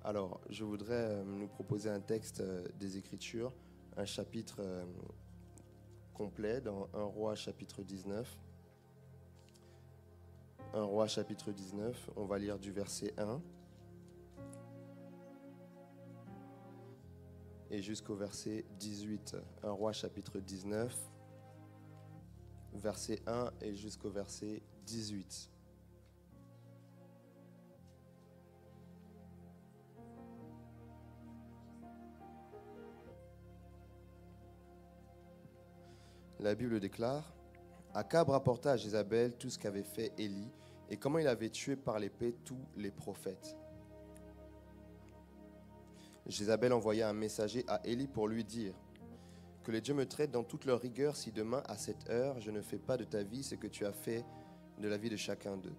Alors, je voudrais nous proposer un texte des Écritures, un chapitre complet dans 1 Roi chapitre 19. 1 Roi chapitre 19, on va lire du verset 1 et jusqu'au verset 18. 1 Roi chapitre 19, verset 1 et jusqu'au verset 18. La Bible déclare: Akab rapporta à Jézabel tout ce qu'avait fait Élie et comment il avait tué par l'épée tous les prophètes. Jézabel envoya un messager à Élie pour lui dire: Que les dieux me traitent dans toute leur rigueur si demain à cette heure je ne fais pas de ta vie ce que tu as fait de la vie de chacun d'eux.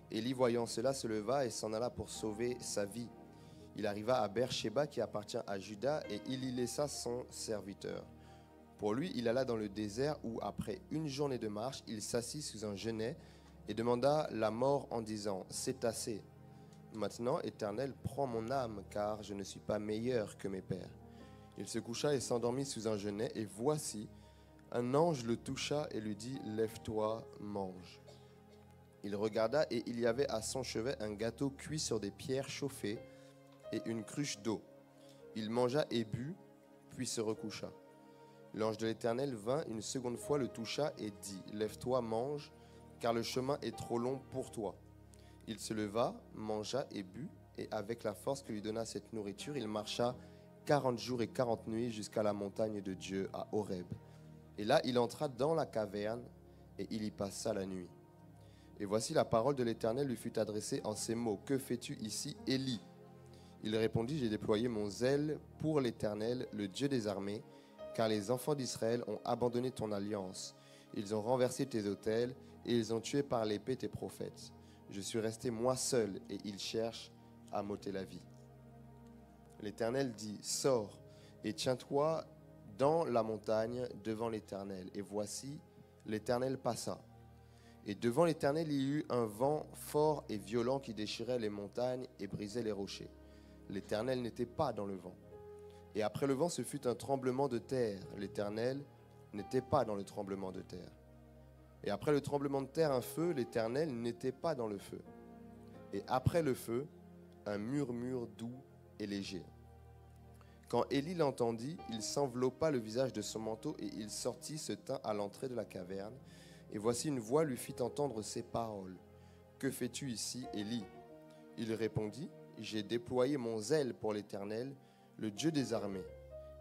Élie, voyant cela, se leva et s'en alla pour sauver sa vie. Il arriva à Beersheba qui appartient à Juda et il y laissa son serviteur. Pour lui, il alla dans le désert où, après une journée de marche, il s'assit sous un genêt et demanda la mort en disant: C'est assez. Maintenant, Éternel, prends mon âme, car je ne suis pas meilleur que mes pères. Il se coucha et s'endormit sous un genêt, et voici, un ange le toucha et lui dit: Lève-toi, mange. Il regarda, et il y avait à son chevet un gâteau cuit sur des pierres chauffées et une cruche d'eau. Il mangea et but, puis se recoucha. L'ange de l'Éternel vint une seconde fois, le toucha et dit: Lève-toi, mange, car le chemin est trop long pour toi. Il se leva, mangea et but, et avec la force que lui donna cette nourriture, il marcha 40 jours et 40 nuits jusqu'à la montagne de Dieu à Horeb. Et là, il entra dans la caverne, et il y passa la nuit. Et voici la parole de l'Éternel lui fut adressée en ces mots: Que fais-tu ici, Élie? Il répondit: J'ai déployé mon zèle pour l'Éternel, le Dieu des armées, car les enfants d'Israël ont abandonné ton alliance. Ils ont renversé tes autels, et ils ont tué par l'épée tes prophètes. Je suis resté moi seul, et ils cherchent à m'ôter la vie. L'Éternel dit: Sors, et tiens-toi dans la montagne devant l'Éternel. Et voici, l'Éternel passa. Et devant l'Éternel, il y eut un vent fort et violent qui déchirait les montagnes et brisait les rochers. L'Éternel n'était pas dans le vent. Et après le vent, ce fut un tremblement de terre. L'Éternel n'était pas dans le tremblement de terre. Et après le tremblement de terre, un feu. L'Éternel n'était pas dans le feu. Et après le feu, un murmure doux et léger. Quand Élie l'entendit, il s'enveloppa le visage de son manteau et il sortit, se tint à l'entrée de la caverne. Et voici une voix lui fit entendre ces paroles: Que fais-tu ici, Élie? Il répondit: J'ai déployé mon zèle pour l'Éternel, le Dieu des armées,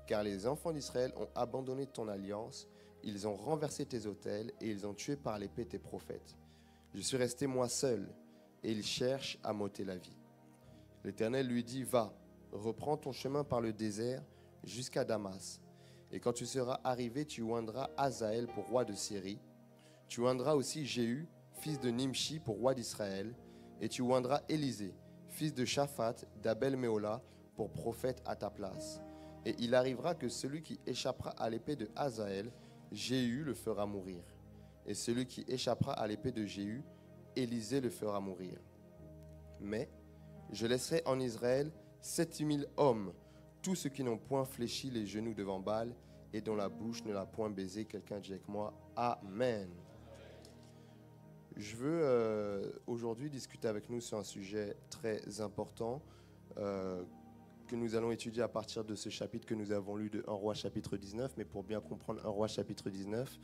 car les enfants d'Israël ont abandonné ton alliance, ils ont renversé tes autels et ils ont tué par l'épée tes prophètes. Je suis resté moi seul, et ils cherchent à m'ôter la vie. L'Éternel lui dit: Va, reprends ton chemin par le désert jusqu'à Damas, et quand tu seras arrivé, tu oindras Hazaël pour roi de Syrie, tu oindras aussi Jéhu, fils de Nimshi, pour roi d'Israël, et tu oindras Élisée, fils de Shaphat, d'Abel-Méola, pour prophète à ta place. Et il arrivera que celui qui échappera à l'épée de Hazaël, Jéhu le fera mourir. Et celui qui échappera à l'épée de Jéhu, Élisée le fera mourir. Mais je laisserai en Israël 7000 hommes, tous ceux qui n'ont point fléchi les genoux devant Baal et dont la bouche ne l'a point baisé. Quelqu'un dit avec moi: Amen. Je veux aujourd'hui discuter avec nous sur un sujet très important que nous allons étudier à partir de ce chapitre que nous avons lu de 1 Roi chapitre 19, mais pour bien comprendre 1 Roi chapitre 19,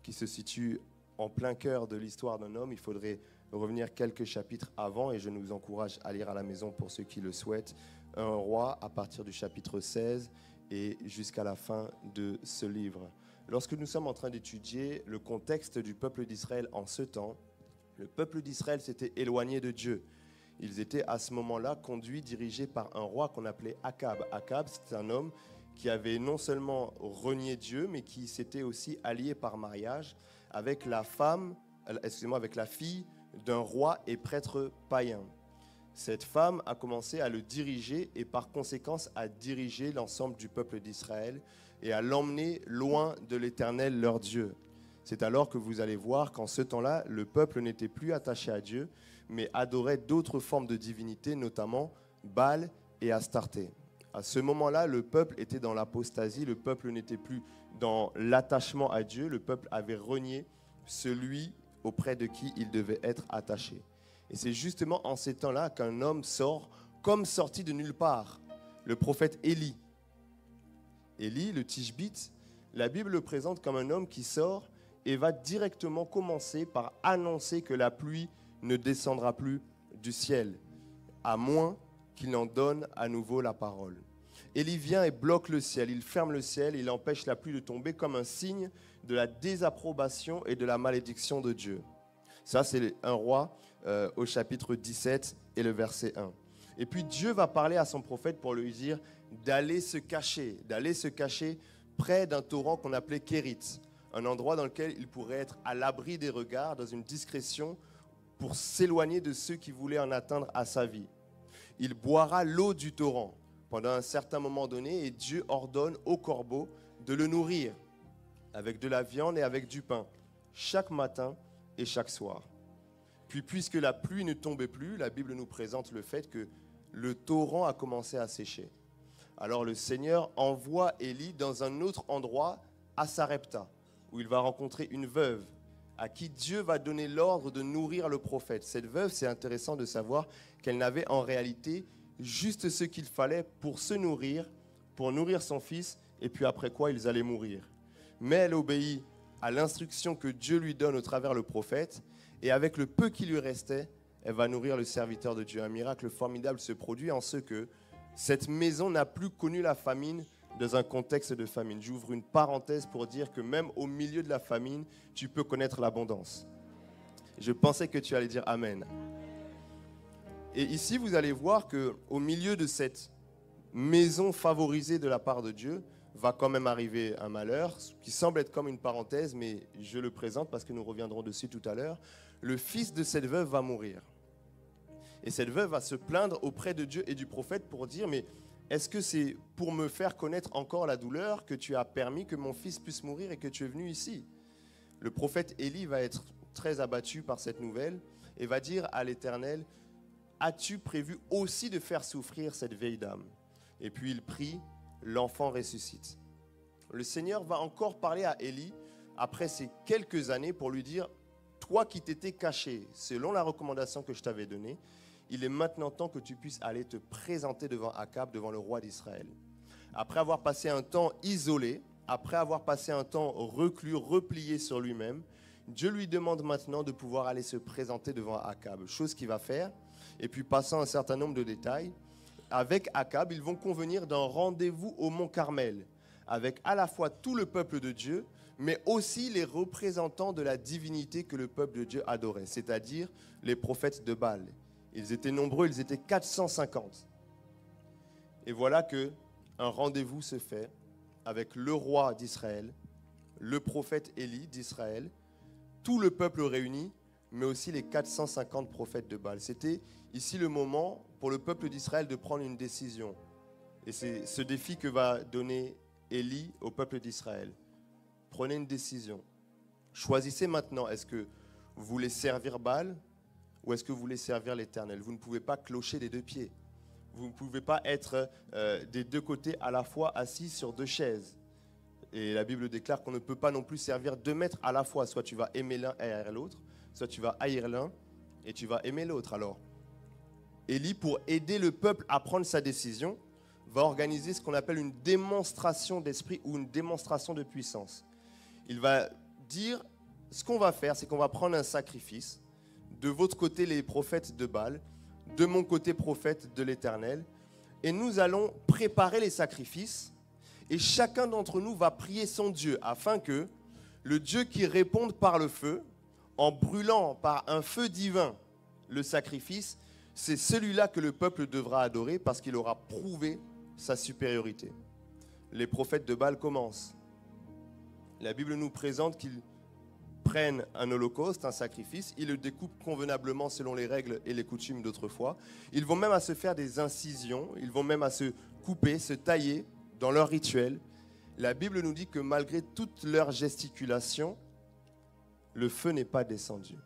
qui se situe en plein cœur de l'histoire d'un homme, il faudrait revenir quelques chapitres avant, et je nous encourage à lire à la maison pour ceux qui le souhaitent, 1 Roi à partir du chapitre 16 et jusqu'à la fin de ce livre. Lorsque nous sommes en train d'étudier le contexte du peuple d'Israël en ce temps, le peuple d'Israël s'était éloigné de Dieu. Ils étaient à ce moment-là conduits, dirigés par un roi qu'on appelait Akab. Akab, c'était un homme qui avait non seulement renié Dieu, mais qui s'était aussi allié par mariage avec la fille d'un roi et prêtre païen. Cette femme a commencé à le diriger et par conséquence à diriger l'ensemble du peuple d'Israël et à l'emmener loin de l'Éternel, leur Dieu. C'est alors que vous allez voir qu'en ce temps-là, le peuple n'était plus attaché à Dieu, mais adorait d'autres formes de divinité, notamment Baal et Astarté. À ce moment-là, le peuple était dans l'apostasie, le peuple n'était plus dans l'attachement à Dieu, le peuple avait renié celui auprès de qui il devait être attaché. Et c'est justement en ces temps-là qu'un homme sort comme sorti de nulle part, le prophète Élie. Élie, le Tishbite, la Bible le présente comme un homme qui sort et va directement commencer par annoncer que la pluie ne descendra plus du ciel, à moins qu'il en donne à nouveau la parole. Élie vient et bloque le ciel, il ferme le ciel, il empêche la pluie de tomber comme un signe de la désapprobation et de la malédiction de Dieu. Ça, c'est un roi au chapitre 17 et le verset 1. Et puis Dieu va parler à son prophète pour lui dire d'aller se cacher près d'un torrent qu'on appelait Kérit, un endroit dans lequel il pourrait être à l'abri des regards, dans une discrétion, pour s'éloigner de ceux qui voulaient en atteindre à sa vie. Il boira l'eau du torrent pendant un certain moment donné et Dieu ordonne au corbeau de le nourrir avec de la viande et avec du pain, chaque matin et chaque soir. Puis puisque la pluie ne tombait plus, la Bible nous présente le fait que le torrent a commencé à sécher. Alors le Seigneur envoie Élie dans un autre endroit, à Sarepta, où il va rencontrer une veuve à qui Dieu va donner l'ordre de nourrir le prophète. Cette veuve, c'est intéressant de savoir qu'elle n'avait en réalité juste ce qu'il fallait pour se nourrir, pour nourrir son fils, et puis après quoi ils allaient mourir. Mais elle obéit à l'instruction que Dieu lui donne au travers le prophète, et avec le peu qui lui restait, elle va nourrir le serviteur de Dieu. Un miracle formidable se produit en ce que cette maison n'a plus connu la famine dans un contexte de famine. J'ouvre une parenthèse pour dire que même au milieu de la famine, tu peux connaître l'abondance. Je pensais que tu allais dire Amen. Et ici, vous allez voir qu'au milieu de cette maison favorisée de la part de Dieu, va quand même arriver un malheur qui semble être comme une parenthèse, mais je le présente parce que nous reviendrons dessus tout à l'heure. Le fils de cette veuve va mourir. Et cette veuve va se plaindre auprès de Dieu et du prophète pour dire, mais est-ce que c'est pour me faire connaître encore la douleur que tu as permis que mon fils puisse mourir et que tu es venu ici? Le prophète Élie va être très abattu par cette nouvelle et va dire à l'Éternel, as-tu prévu aussi de faire souffrir cette vieille dame? Et puis il prie, l'enfant ressuscite. Le Seigneur va encore parler à Élie après ces quelques années pour lui dire, toi qui t'étais caché selon la recommandation que je t'avais donnée, il est maintenant temps que tu puisses aller te présenter devant Akab, devant le roi d'Israël. Après avoir passé un temps isolé, après avoir passé un temps reclus, replié sur lui-même, Dieu lui demande maintenant de pouvoir aller se présenter devant Akab, chose qu'il va faire. Et puis passant un certain nombre de détails, avec Akab, ils vont convenir d'un rendez-vous au mont Carmel, avec à la fois tout le peuple de Dieu, mais aussi les représentants de la divinité que le peuple de Dieu adorait, c'est-à-dire les prophètes de Baal. Ils étaient nombreux, ils étaient 450. Et voilà qu'un rendez-vous se fait avec le roi d'Israël, le prophète Élie d'Israël, tout le peuple réuni, mais aussi les 450 prophètes de Baal. C'était ici le moment pour le peuple d'Israël de prendre une décision. Et c'est ce défi que va donner Élie au peuple d'Israël. Prenez une décision. Choisissez maintenant, est-ce que vous voulez servir Baal ou est-ce que vous voulez servir l'Éternel? Vous ne pouvez pas clocher des deux pieds. Vous ne pouvez pas être des deux côtés à la fois assis sur deux chaises. Et la Bible déclare qu'on ne peut pas non plus servir deux maîtres à la fois. Soit tu vas aimer l'un et haïr l'autre, soit tu vas haïr l'un et tu vas aimer l'autre. Alors, Élie, pour aider le peuple à prendre sa décision, va organiser ce qu'on appelle une démonstration d'esprit ou une démonstration de puissance. Il va dire, ce qu'on va faire, c'est qu'on va prendre un sacrifice. De votre côté, les prophètes de Baal, de mon côté, prophète de l'Éternel. Et nous allons préparer les sacrifices. Et chacun d'entre nous va prier son Dieu, afin que le Dieu qui réponde par le feu, en brûlant par un feu divin le sacrifice, c'est celui-là que le peuple devra adorer parce qu'il aura prouvé sa supériorité. Les prophètes de Baal commencent. La Bible nous présente qu'ils prennent un holocauste, un sacrifice, ils le découpent convenablement selon les règles et les coutumes d'autrefois. Ils vont même à se faire des incisions, ils vont même à se couper, se tailler dans leur rituel. La Bible nous dit que malgré toute leur gesticulation, le feu n'est pas descendu.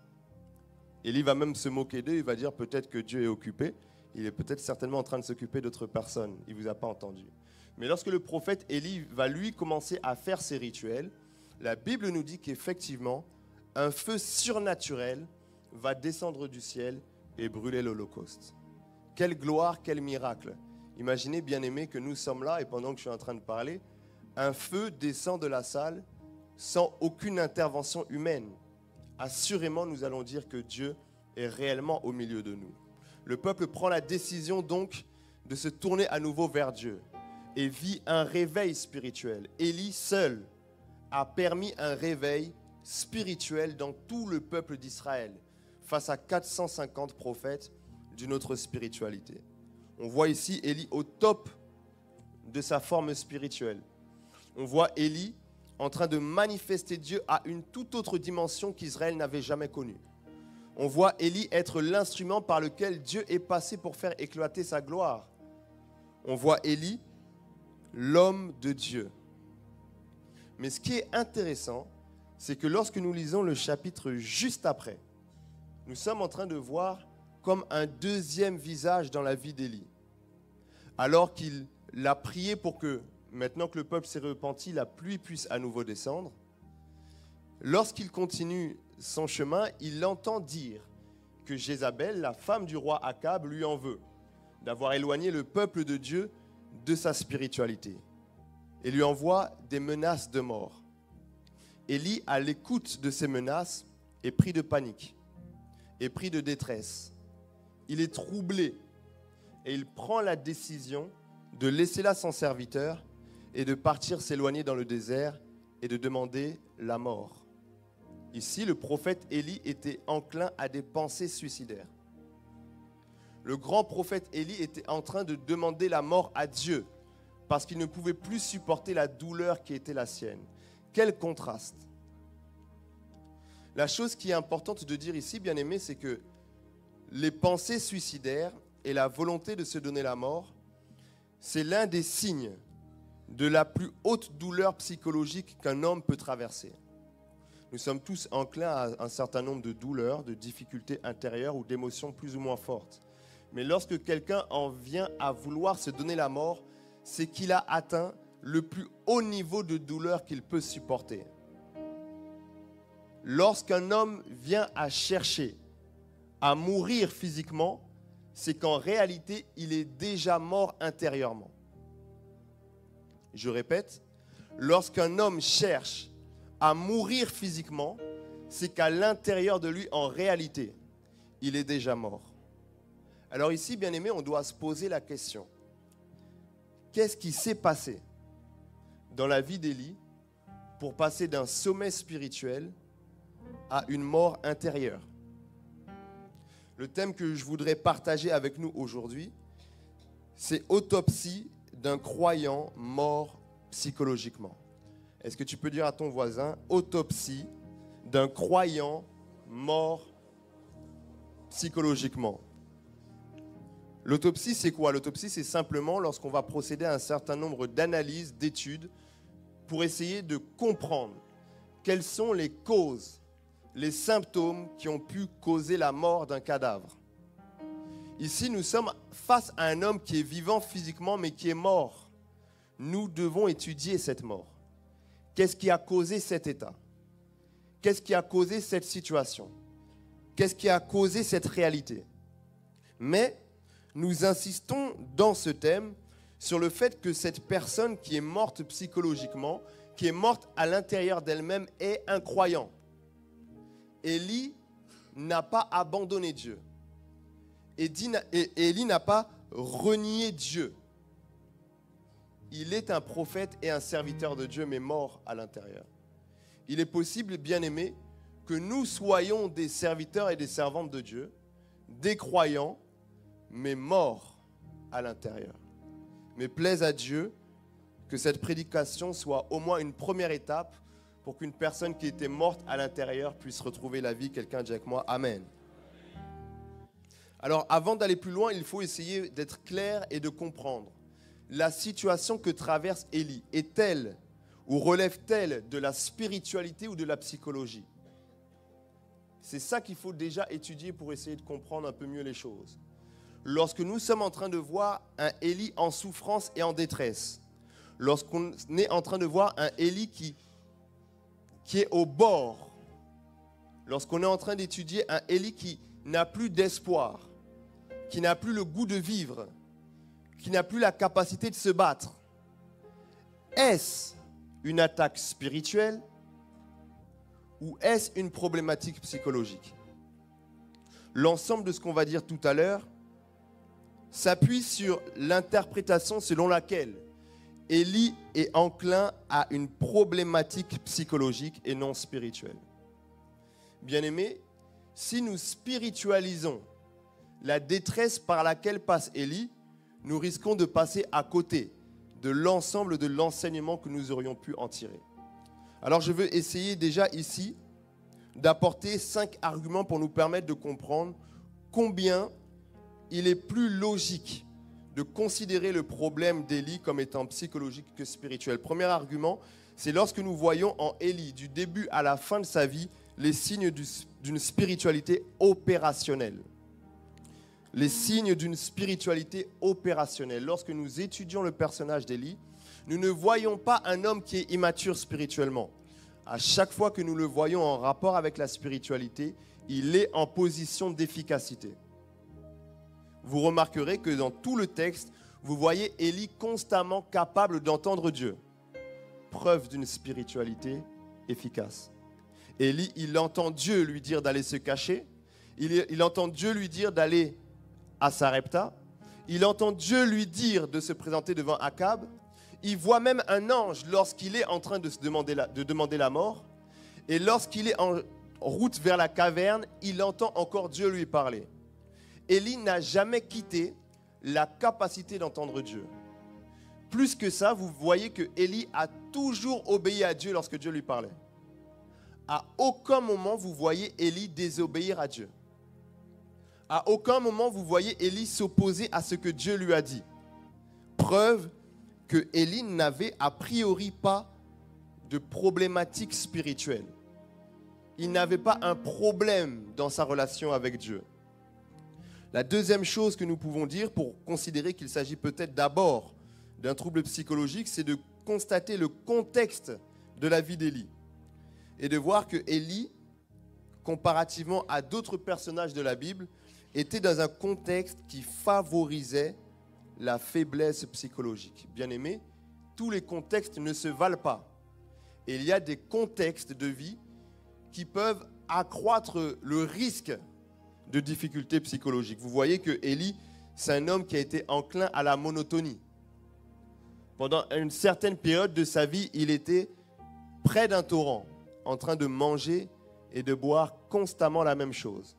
Élie va même se moquer d'eux, il va dire peut-être que Dieu est occupé. Il est peut-être certainement en train de s'occuper d'autres personnes. Il ne vous a pas entendu. Mais lorsque le prophète Élie va lui commencer à faire ses rituels, la Bible nous dit qu'effectivement, un feu surnaturel va descendre du ciel et brûler l'Holocauste. Quelle gloire, quel miracle. Imaginez, bien-aimés, que nous sommes là et pendant que je suis en train de parler, un feu descend de la salle sans aucune intervention humaine. Assurément, nous allons dire que Dieu est réellement au milieu de nous. Le peuple prend la décision donc de se tourner à nouveau vers Dieu et vit un réveil spirituel. Élie seul a permis un réveil spirituel dans tout le peuple d'Israël face à 450 prophètes d'une autre spiritualité. On voit ici Élie au top de sa forme spirituelle. On voit Élie en train de manifester Dieu à une toute autre dimension qu'Israël n'avait jamais connue. On voit Élie être l'instrument par lequel Dieu est passé pour faire éclater sa gloire. On voit Élie, l'homme de Dieu. Mais ce qui est intéressant, c'est que lorsque nous lisons le chapitre juste après, nous sommes en train de voir comme un deuxième visage dans la vie d'Élie. Alors qu'il a prié pour que, maintenant que le peuple s'est repenti, la pluie puisse à nouveau descendre, lorsqu'il continue son chemin, il entend dire que Jézabel, la femme du roi Akab, lui en veut, d'avoir éloigné le peuple de Dieu de sa spiritualité et lui envoie des menaces de mort. Élie, à l'écoute de ces menaces, est pris de panique, est pris de détresse. Il est troublé et il prend la décision de laisser là son serviteur et de partir s'éloigner dans le désert et de demander la mort. Ici, le prophète Élie était enclin à des pensées suicidaires. Le grand prophète Élie était en train de demander la mort à Dieu parce qu'il ne pouvait plus supporter la douleur qui était la sienne. Quel contraste! La chose qui est importante de dire ici, bien aimé, c'est que les pensées suicidaires et la volonté de se donner la mort, c'est l'un des signes de la plus haute douleur psychologique qu'un homme peut traverser. Nous sommes tous enclins à un certain nombre de douleurs, de difficultés intérieures ou d'émotions plus ou moins fortes. Mais lorsque quelqu'un en vient à vouloir se donner la mort, c'est qu'il a atteint le plus haut niveau de douleur qu'il peut supporter. Lorsqu'un homme vient à chercher à mourir physiquement, c'est qu'en réalité, il est déjà mort intérieurement. Je répète, lorsqu'un homme cherche à mourir physiquement, c'est qu'à l'intérieur de lui, en réalité, il est déjà mort. Alors ici, bien aimé, on doit se poser la question. Qu'est-ce qui s'est passé dans la vie d'Élie pour passer d'un sommet spirituel à une mort intérieure? Le thème que je voudrais partager avec nous aujourd'hui, c'est autopsie d'un croyant mort psychologiquement. Est-ce que tu peux dire à ton voisin, autopsie d'un croyant mort psychologiquement? L'autopsie, c'est quoi? L'autopsie, c'est simplement lorsqu'on va procéder à un certain nombre d'analyses, d'études, pour essayer de comprendre quelles sont les causes, les symptômes qui ont pu causer la mort d'un cadavre. Ici, nous sommes face à un homme qui est vivant physiquement, mais qui est mort. Nous devons étudier cette mort. Qu'est-ce qui a causé cet état? Qu'est-ce qui a causé cette situation? Qu'est-ce qui a causé cette réalité? Mais nous insistons dans ce thème sur le fait que cette personne qui est morte psychologiquement, qui est morte à l'intérieur d'elle-même, est un croyant. Élie n'a pas abandonné Dieu. Élie n'a pas renié Dieu. Il est un prophète et un serviteur de Dieu, mais mort à l'intérieur. Il est possible, bien aimé, que nous soyons des serviteurs et des servantes de Dieu, des croyants, mais morts à l'intérieur. Mais plaise à Dieu que cette prédication soit au moins une première étape pour qu'une personne qui était morte à l'intérieur puisse retrouver la vie. Quelqu'un dit avec moi, Amen. Alors, avant d'aller plus loin, il faut essayer d'être clair et de comprendre. La situation que traverse Élie est-elle ou relève-t-elle de la spiritualité ou de la psychologie? C'est ça qu'il faut déjà étudier pour essayer de comprendre un peu mieux les choses. lorsque nous sommes en train de voir un Élie en souffrance et en détresse, lorsqu'on est en train de voir un Élie qui est au bord, lorsqu'on est en train d'étudier un Élie qui n'a plus d'espoir, qui n'a plus le goût de vivre, qui n'a plus la capacité de se battre, est-ce une attaque spirituelle ou est-ce une problématique psychologique? L'ensemble de ce qu'on va dire tout à l'heure s'appuie sur l'interprétation selon laquelle Élie est enclin à une problématique psychologique et non spirituelle. Bien-aimés, si nous spiritualisons la détresse par laquelle passe Élie, nous risquons de passer à côté de l'ensemble de l'enseignement que nous aurions pu en tirer. Alors je veux essayer déjà ici d'apporter 5 arguments pour nous permettre de comprendre combien il est plus logique de considérer le problème d'Élie comme étant psychologique que spirituel. Premier argument, c'est lorsque nous voyons en Élie, du début à la fin de sa vie, les signes d'une spiritualité opérationnelle. Les signes d'une spiritualité opérationnelle. Lorsque nous étudions le personnage d'Élie, nous ne voyons pas un homme qui est immature spirituellement. À chaque fois que nous le voyons en rapport avec la spiritualité, il est en position d'efficacité. Vous remarquerez que dans tout le texte, vous voyez Élie constamment capable d'entendre Dieu. Preuve d'une spiritualité efficace. Élie, il entend Dieu lui dire d'aller se cacher. Il entend Dieu lui dire d'aller à Sarepta. Il entend Dieu lui dire de se présenter devant Akab. Il voit même un ange lorsqu'il est en train de demander la mort. Et lorsqu'il est en route vers la caverne, il entend encore Dieu lui parler. Élie n'a jamais quitté la capacité d'entendre Dieu. Plus que ça, vous voyez que Élie a toujours obéi à Dieu lorsque Dieu lui parlait. À aucun moment, vous voyez Élie désobéir à Dieu. À aucun moment, vous voyez Élie s'opposer à ce que Dieu lui a dit. Preuve que Élie n'avait a priori pas de problématique spirituelle. Il n'avait pas un problème dans sa relation avec Dieu. La deuxième chose que nous pouvons dire pour considérer qu'il s'agit peut-être d'abord d'un trouble psychologique, c'est de constater le contexte de la vie d'Élie et de voir que Élie, comparativement à d'autres personnages de la Bible, était dans un contexte qui favorisait la faiblesse psychologique. Bien-aimés, tous les contextes ne se valent pas. Et il y a des contextes de vie qui peuvent accroître le risque de difficultés psychologiques. Vous voyez que Élie, c'est un homme qui a été enclin à la monotonie. Pendant une certaine période de sa vie, il était près d'un torrent, en train de manger et de boire constamment la même chose,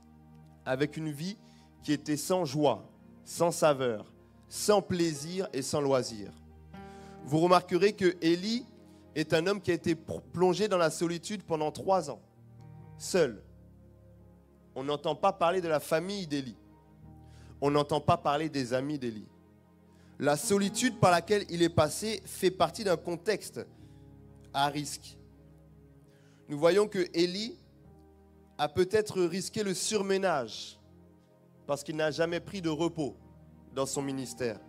avec une vie qui était sans joie, sans saveur, sans plaisir et sans loisir. Vous remarquerez que Élie est un homme qui a été plongé dans la solitude pendant 3 ans, seul. On n'entend pas parler de la famille d'Élie. On n'entend pas parler des amis d'Élie. La solitude par laquelle il est passé fait partie d'un contexte à risque. Nous voyons que Élie a peut-être risqué le surménage parce qu'il n'a jamais pris de repos dans son ministère.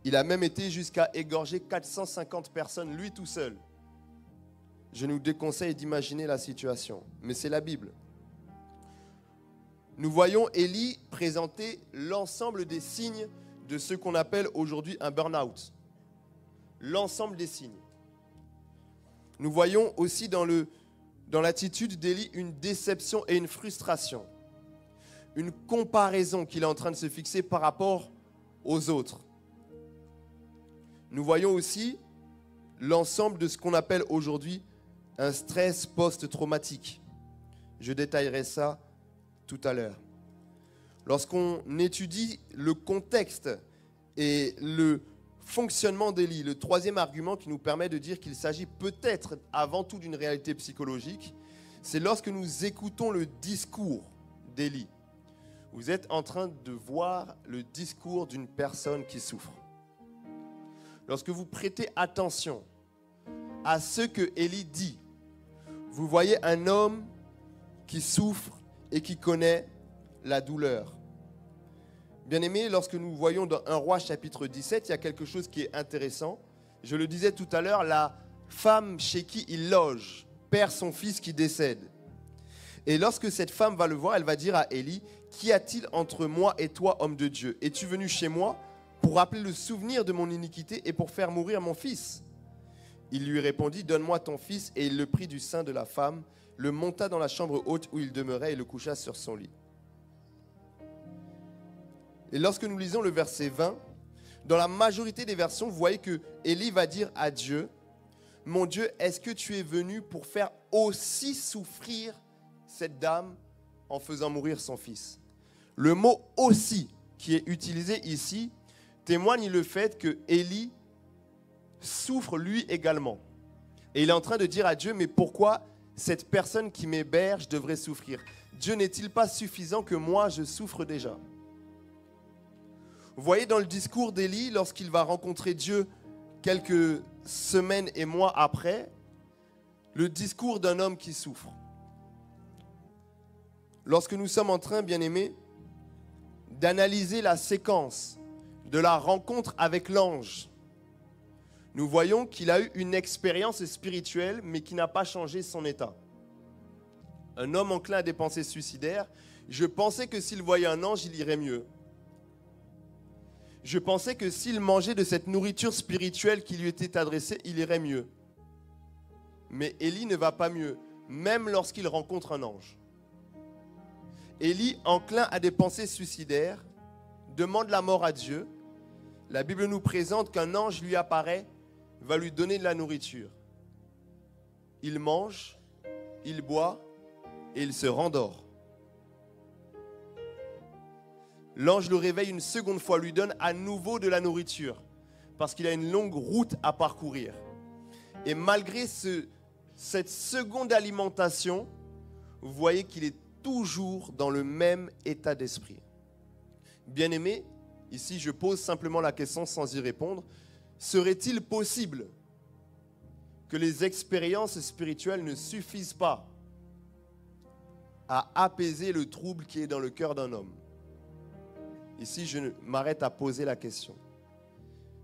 Il a même été jusqu'à égorger 450 personnes, lui tout seul. Je nous déconseille d'imaginer la situation, mais c'est la Bible. Nous voyons Élie présenter l'ensemble des signes de ce qu'on appelle aujourd'hui un burn-out. L'ensemble des signes. Nous voyons aussi dans l'attitude d'Élie une déception et une frustration. Une comparaison qu'il est en train de se fixer par rapport aux autres. Nous voyons aussi l'ensemble de ce qu'on appelle aujourd'hui un stress post-traumatique. Je détaillerai ça tout à l'heure. Lorsqu'on étudie le contexte et le fonctionnement d'Élie, le troisième argument qui nous permet de dire qu'il s'agit peut-être avant tout d'une réalité psychologique, c'est lorsque nous écoutons le discours d'Élie. Vous êtes en train de voir le discours d'une personne qui souffre. Lorsque vous prêtez attention à ce que Élie dit, vous voyez un homme qui souffre et qui connaît la douleur. Bien-aimés, lorsque nous voyons dans 1 Roi chapitre 17, il y a quelque chose qui est intéressant. Je le disais tout à l'heure, la femme chez qui il loge perd son fils qui décède. Et lorsque cette femme va le voir, elle va dire à Élie, « Qu'y a-t-il entre moi et toi, homme de Dieu? Es-tu venu chez moi pour rappeler le souvenir de mon iniquité et pour faire mourir mon fils ?» Il lui répondit, « Donne-moi ton fils. » Et il le prit du sein de la femme, le monta dans la chambre haute où il demeurait et le coucha sur son lit. Et lorsque nous lisons le verset 20, dans la majorité des versions, vous voyez que Élie va dire à Dieu, « Mon Dieu, est-ce que tu es venu pour faire aussi souffrir cette dame en faisant mourir son fils ?» Le mot « aussi » qui est utilisé ici témoigne le fait que Élie souffre lui également. Et il est en train de dire à Dieu, « Mais pourquoi cette personne qui m'héberge devrait souffrir? Dieu n'est-il pas suffisant que moi je souffre déjà ?» Vous voyez dans le discours d'Élie, lorsqu'il va rencontrer Dieu quelques semaines et mois après, le discours d'un homme qui souffre. Lorsque nous sommes en train, bien-aimés, d'analyser la séquence de la rencontre avec l'ange, nous voyons qu'il a eu une expérience spirituelle, mais qui n'a pas changé son état. Un homme enclin à des pensées suicidaires, je pensais que s'il voyait un ange, il irait mieux. Je pensais que s'il mangeait de cette nourriture spirituelle qui lui était adressée, il irait mieux. Mais Élie ne va pas mieux, même lorsqu'il rencontre un ange. Élie, enclin à des pensées suicidaires, demande la mort à Dieu. La Bible nous présente qu'un ange lui apparaît, va lui donner de la nourriture. Il mange, il boit et il se rendort. L'ange le réveille une seconde fois, lui donne à nouveau de la nourriture, parce qu'il a une longue route à parcourir. Et malgré cette seconde alimentation, vous voyez qu'il est toujours dans le même état d'esprit. Bien-aimé, ici je pose simplement la question sans y répondre. Serait-il possible que les expériences spirituelles ne suffisent pas à apaiser le trouble qui est dans le cœur d'un homme? Ici, je m'arrête à poser la question.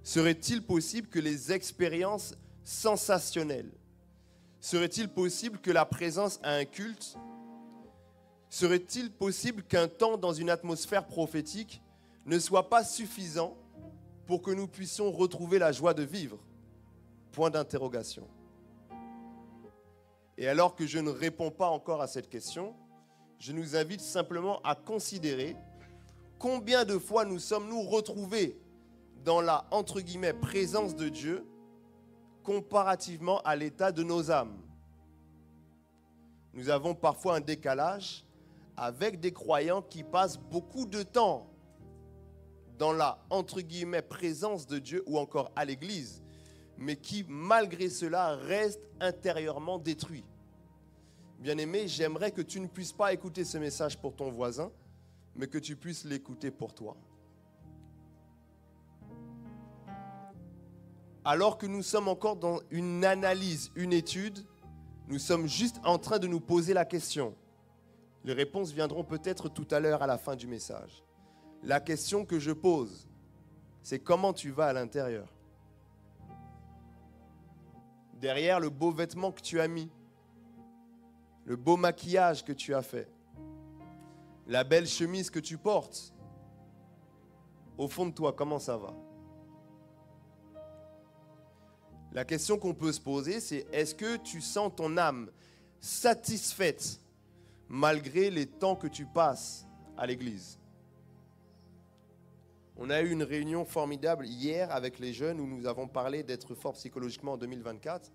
Serait-il possible que les expériences sensationnelles, serait-il possible que la présence à un culte, serait-il possible qu'un temps dans une atmosphère prophétique ne soit pas suffisant pour que nous puissions retrouver la joie de vivre? Point d'interrogation. Et alors que je ne réponds pas encore à cette question, je nous invite simplement à considérer combien de fois nous sommes-nous retrouvés dans la, entre guillemets, présence de Dieu comparativement à l'état de nos âmes. Nous avons parfois un décalage avec des croyants qui passent beaucoup de temps dans la, entre guillemets, présence de Dieu ou encore à l'église, mais qui, malgré cela, restent intérieurement détruits. Bien-aimé, j'aimerais que tu ne puisses pas écouter ce message pour ton voisin, mais que tu puisses l'écouter pour toi. Alors que nous sommes encore dans une analyse, une étude, nous sommes juste en train de nous poser la question. Les réponses viendront peut-être tout à l'heure à la fin du message. La question que je pose, c'est comment tu vas à l'intérieur? Derrière le beau vêtement que tu as mis, le beau maquillage que tu as fait, la belle chemise que tu portes, au fond de toi, comment ça va? La question qu'on peut se poser, c'est est-ce que tu sens ton âme satisfaite malgré les temps que tu passes à l'église? On a eu une réunion formidable hier avec les jeunes où nous avons parlé d'être fort psychologiquement en 2024.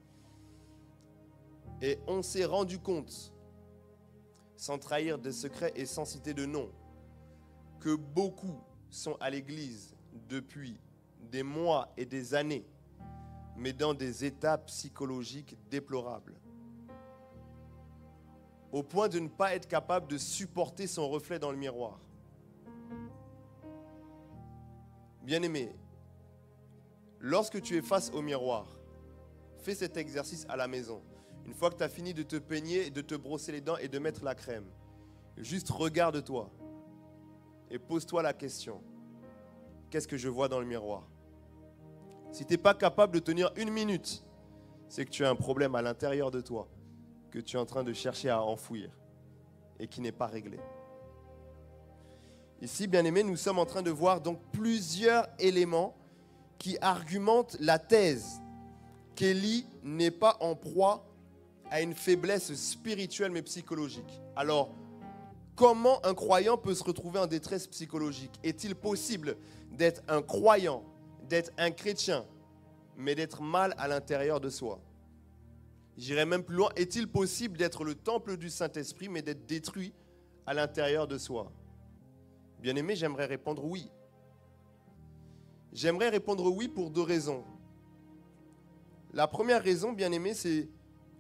Et on s'est rendu compte, sans trahir de secrets et sans citer de nom, que beaucoup sont à l'église depuis des mois et des années, mais dans des états psychologiques déplorables, au point de ne pas être capable de supporter son reflet dans le miroir. Bien-aimé, lorsque tu es face au miroir, fais cet exercice à la maison. Une fois que tu as fini de te peigner, de te brosser les dents et de mettre la crème, juste regarde-toi et pose-toi la question. qu'est-ce que je vois dans le miroir? Si tu n'es pas capable de tenir 1 minute, c'est que tu as un problème à l'intérieur de toi, que tu es en train de chercher à enfouir et qui n'est pas réglé. Ici, bien-aimés, nous sommes en train de voir donc plusieurs éléments qui argumentent la thèse qu'Élie n'est pas en proie à une faiblesse spirituelle mais psychologique. Alors, comment un croyant peut se retrouver en détresse psychologique? Est-il possible d'être un croyant, d'être un chrétien, mais d'être mal à l'intérieur de soi? J'irai même plus loin. Est-il possible d'être le temple du Saint-Esprit, mais d'être détruit à l'intérieur de soi? Bien-aimé, j'aimerais répondre oui. J'aimerais répondre oui pour 2 raisons. La première raison, bien-aimé, c'est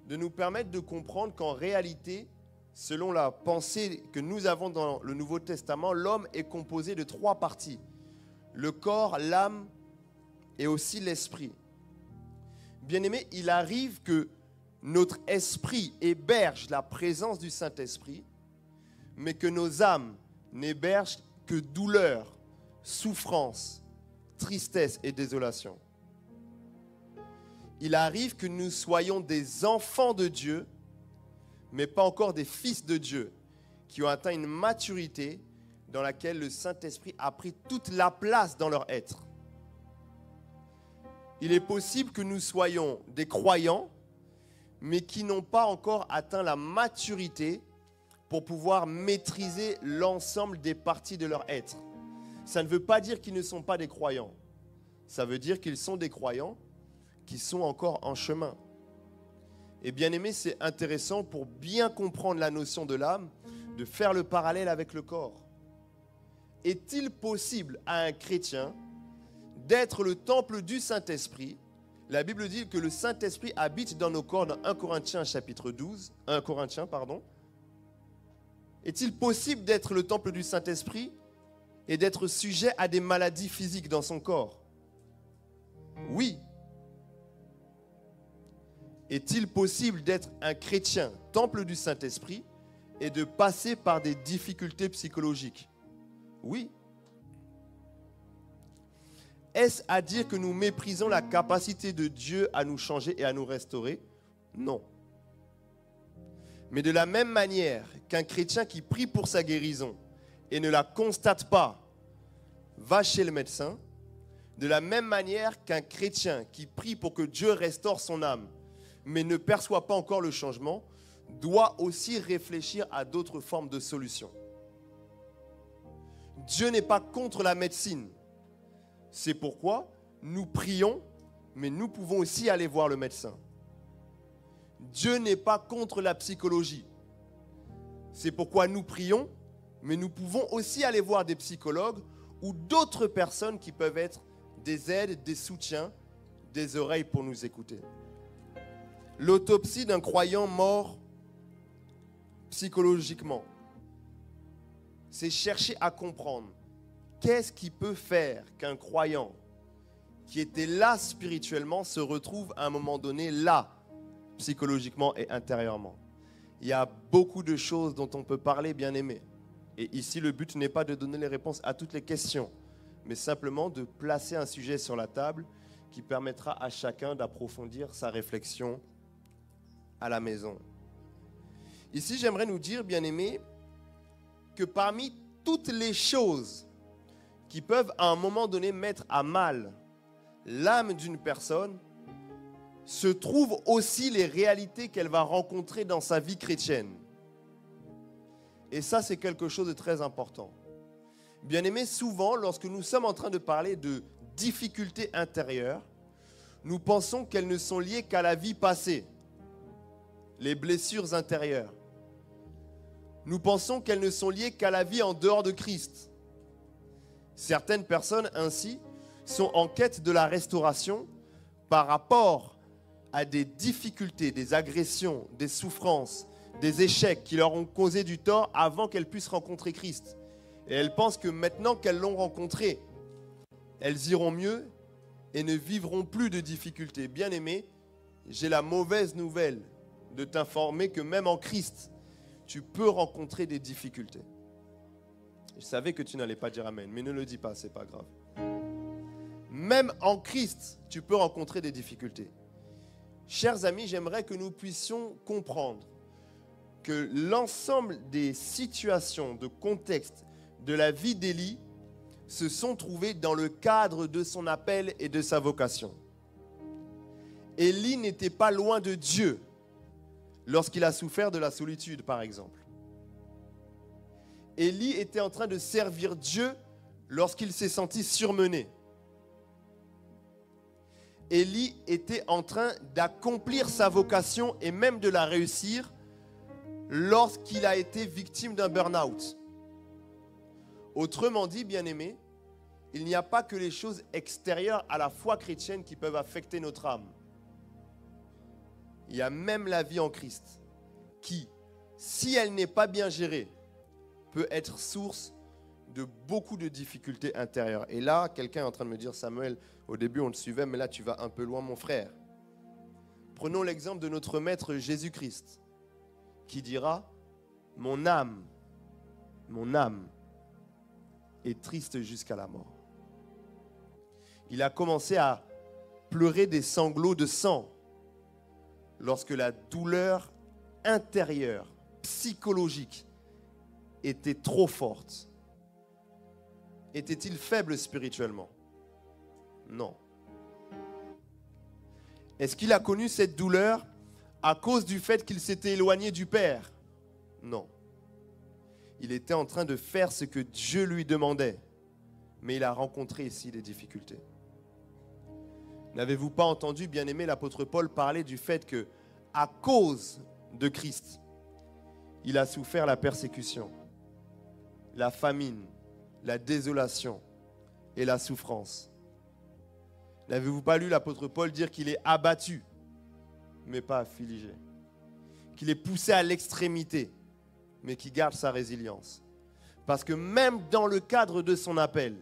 de nous permettre de comprendre qu'en réalité, selon la pensée que nous avons dans le Nouveau Testament, l'homme est composé de 3 parties. Le corps, l'âme et aussi l'esprit. Bien-aimé, il arrive que notre esprit héberge la présence du Saint-Esprit, mais que nos âmes n'hébergent que douleur, souffrance, tristesse et désolation. Il arrive que nous soyons des enfants de Dieu, mais pas encore des fils de Dieu, qui ont atteint une maturité dans laquelle le Saint-Esprit a pris toute la place dans leur être. Il est possible que nous soyons des croyants, mais qui n'ont pas encore atteint la maturité pour pouvoir maîtriser l'ensemble des parties de leur être. Ça ne veut pas dire qu'ils ne sont pas des croyants. Ça veut dire qu'ils sont des croyants qui sont encore en chemin. Et bien aimé, c'est intéressant pour bien comprendre la notion de l'âme, de faire le parallèle avec le corps. Est-il possible à un chrétien d'être le temple du Saint-Esprit? La Bible dit que le Saint-Esprit habite dans nos corps dans 1 Corinthiens chapitre 12. Est-il possible d'être le temple du Saint-Esprit et d'être sujet à des maladies physiques dans son corps? Oui. Est-il possible d'être un chrétien, temple du Saint-Esprit, et de passer par des difficultés psychologiques? Oui. Est-ce à dire que nous méprisons la capacité de Dieu à nous changer et à nous restaurer? Non. Mais de la même manière qu'un chrétien qui prie pour sa guérison et ne la constate pas, va chez le médecin, de la même manière qu'un chrétien qui prie pour que Dieu restaure son âme, mais ne perçoit pas encore le changement, doit aussi réfléchir à d'autres formes de solutions. Dieu n'est pas contre la médecine. C'est pourquoi nous prions, mais nous pouvons aussi aller voir le médecin. Dieu n'est pas contre la psychologie. C'est pourquoi nous prions, mais nous pouvons aussi aller voir des psychologues ou d'autres personnes qui peuvent être des aides, des soutiens, des oreilles pour nous écouter. L'autopsie d'un croyant mort psychologiquement, c'est chercher à comprendre qu'est-ce qui peut faire qu'un croyant qui était là spirituellement se retrouve à un moment donné là, psychologiquement et intérieurement. Il y a beaucoup de choses dont on peut parler, bien aimé. Et ici, le but n'est pas de donner les réponses à toutes les questions, mais simplement de placer un sujet sur la table qui permettra à chacun d'approfondir sa réflexion à la maison. Ici, j'aimerais nous dire, bien aimé, que parmi toutes les choses qui peuvent à un moment donné mettre à mal l'âme d'une personne, se trouvent aussi les réalités qu'elle va rencontrer dans sa vie chrétienne. Et ça, c'est quelque chose de très important. Bien aimé, souvent, lorsque nous sommes en train de parler de difficultés intérieures, nous pensons qu'elles ne sont liées qu'à la vie passée, les blessures intérieures. Nous pensons qu'elles ne sont liées qu'à la vie en dehors de Christ. Certaines personnes, ainsi, sont en quête de la restauration par rapport à des difficultés, des agressions, des souffrances, des échecs qui leur ont causé du tort avant qu'elles puissent rencontrer Christ. Et elles pensent que maintenant qu'elles l'ont rencontré, elles iront mieux et ne vivront plus de difficultés. Bien-aimé, j'ai la mauvaise nouvelle de t'informer que même en Christ, tu peux rencontrer des difficultés. Je savais que tu n'allais pas dire amen, mais ne le dis pas, c'est pas grave. Même en Christ, tu peux rencontrer des difficultés. Chers amis, j'aimerais que nous puissions comprendre que l'ensemble des situations, de contexte de la vie d'Élie se sont trouvées dans le cadre de son appel et de sa vocation. Élie n'était pas loin de Dieu lorsqu'il a souffert de la solitude, par exemple. Élie était en train de servir Dieu lorsqu'il s'est senti surmené. Élie était en train d'accomplir sa vocation et même de la réussir lorsqu'il a été victime d'un burn-out. Autrement dit, bien-aimés, il n'y a pas que les choses extérieures à la foi chrétienne qui peuvent affecter notre âme. Il y a même la vie en Christ qui, si elle n'est pas bien gérée, peut être source de beaucoup de difficultés intérieures. Et là, quelqu'un est en train de me dire, Samuel, au début on te suivait, mais là tu vas un peu loin, mon frère. Prenons l'exemple de notre Maître Jésus-Christ, qui dira, mon âme est triste jusqu'à la mort. Il a commencé à pleurer des sanglots de sang lorsque la douleur intérieure, psychologique, était trop forte. Était-il faible spirituellement? Non. Est-ce qu'il a connu cette douleur à cause du fait qu'il s'était éloigné du Père? Non. Il était en train de faire ce que Dieu lui demandait, mais il a rencontré ici des difficultés. N'avez-vous pas entendu, bien-aimé, l'apôtre Paul parler du fait que, à cause de Christ, il a souffert la persécution, la famine, la désolation et la souffrance. N'avez-vous pas lu l'apôtre Paul dire qu'il est abattu, mais pas affligé, qu'il est poussé à l'extrémité, mais qui garde sa résilience? Parce que même dans le cadre de son appel,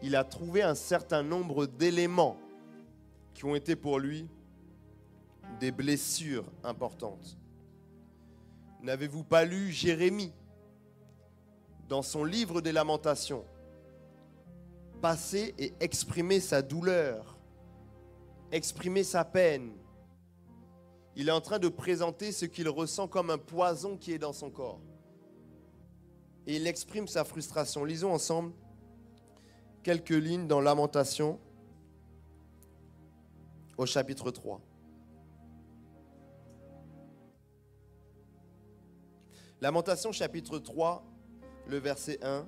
il a trouvé un certain nombre d'éléments qui ont été pour lui des blessures importantes. N'avez-vous pas lu Jérémie dans son livre des Lamentations, passer et exprimer sa douleur, exprimer sa peine? Il est en train de présenter ce qu'il ressent comme un poison qui est dans son corps. Et il exprime sa frustration. Lisons ensemble quelques lignes dans Lamentations au chapitre 3. Lamentations chapitre 3, le verset 1.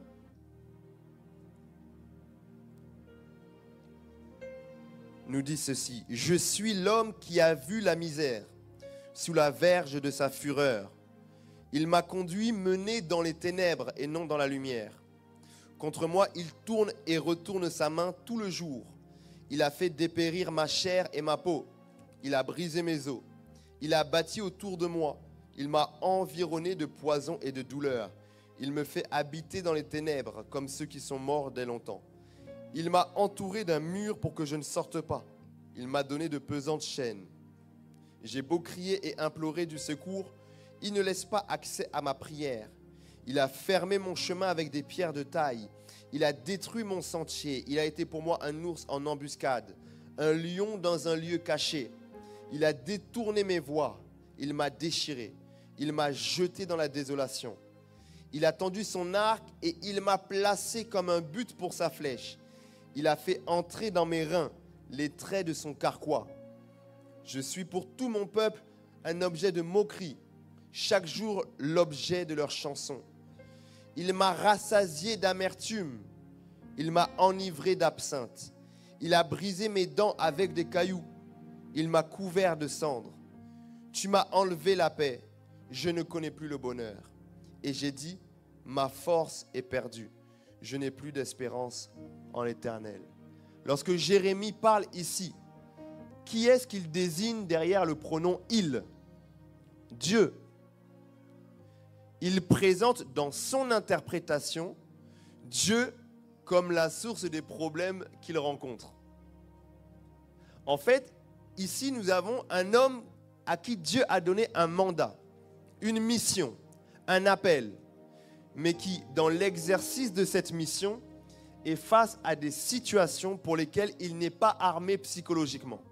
Nous dit ceci: je suis l'homme qui a vu la misère sous la verge de sa fureur. Il m'a conduit mené dans les ténèbres et non dans la lumière. Contre moi, il tourne et retourne sa main tout le jour. Il a fait dépérir ma chair et ma peau. Il a brisé mes os. Il a bâti autour de moi. Il m'a environné de poison et de douleur. Il me fait habiter dans les ténèbres comme ceux qui sont morts dès longtemps. Il m'a entouré d'un mur pour que je ne sorte pas. Il m'a donné de pesantes chaînes. J'ai beau crier et implorer du secours, il ne laisse pas accès à ma prière. Il a fermé mon chemin avec des pierres de taille. Il a détruit mon sentier. Il a été pour moi un ours en embuscade, un lion dans un lieu caché. Il a détourné mes voies. Il m'a déchiré. Il m'a jeté dans la désolation. Il a tendu son arc et il m'a placé comme un but pour sa flèche. Il a fait entrer dans mes reins les traits de son carquois. Je suis pour tout mon peuple un objet de moquerie, chaque jour l'objet de leurs chansons. Il m'a rassasié d'amertume, il m'a enivré d'absinthe. Il a brisé mes dents avec des cailloux, il m'a couvert de cendres. Tu m'as enlevé la paix, je ne connais plus le bonheur. Et j'ai dit, ma force est perdue, je n'ai plus d'espérance en l'Éternel. Lorsque Jérémie parle ici, qui est-ce qu'il désigne derrière le pronom « il » ? Dieu. Il présente dans son interprétation Dieu comme la source des problèmes qu'il rencontre. En fait, ici nous avons un homme à qui Dieu a donné un mandat, une mission, un appel, mais qui, dans l'exercice de cette mission, est face à des situations pour lesquelles il n'est pas armé psychologiquement.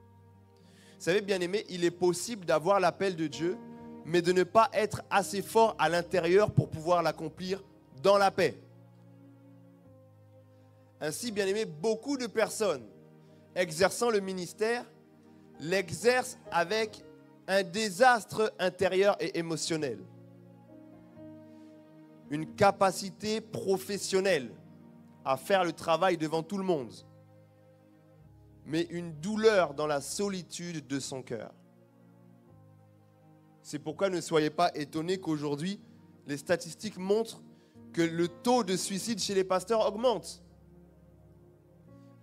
Vous savez, bien-aimés, il est possible d'avoir l'appel de Dieu, mais de ne pas être assez fort à l'intérieur pour pouvoir l'accomplir dans la paix. Ainsi, bien-aimés, beaucoup de personnes exerçant le ministère l'exercent avec un désastre intérieur et émotionnel. Une capacité professionnelle à faire le travail devant tout le monde, mais une douleur dans la solitude de son cœur. C'est pourquoi ne soyez pas étonnés qu'aujourd'hui, les statistiques montrent que le taux de suicide chez les pasteurs augmente.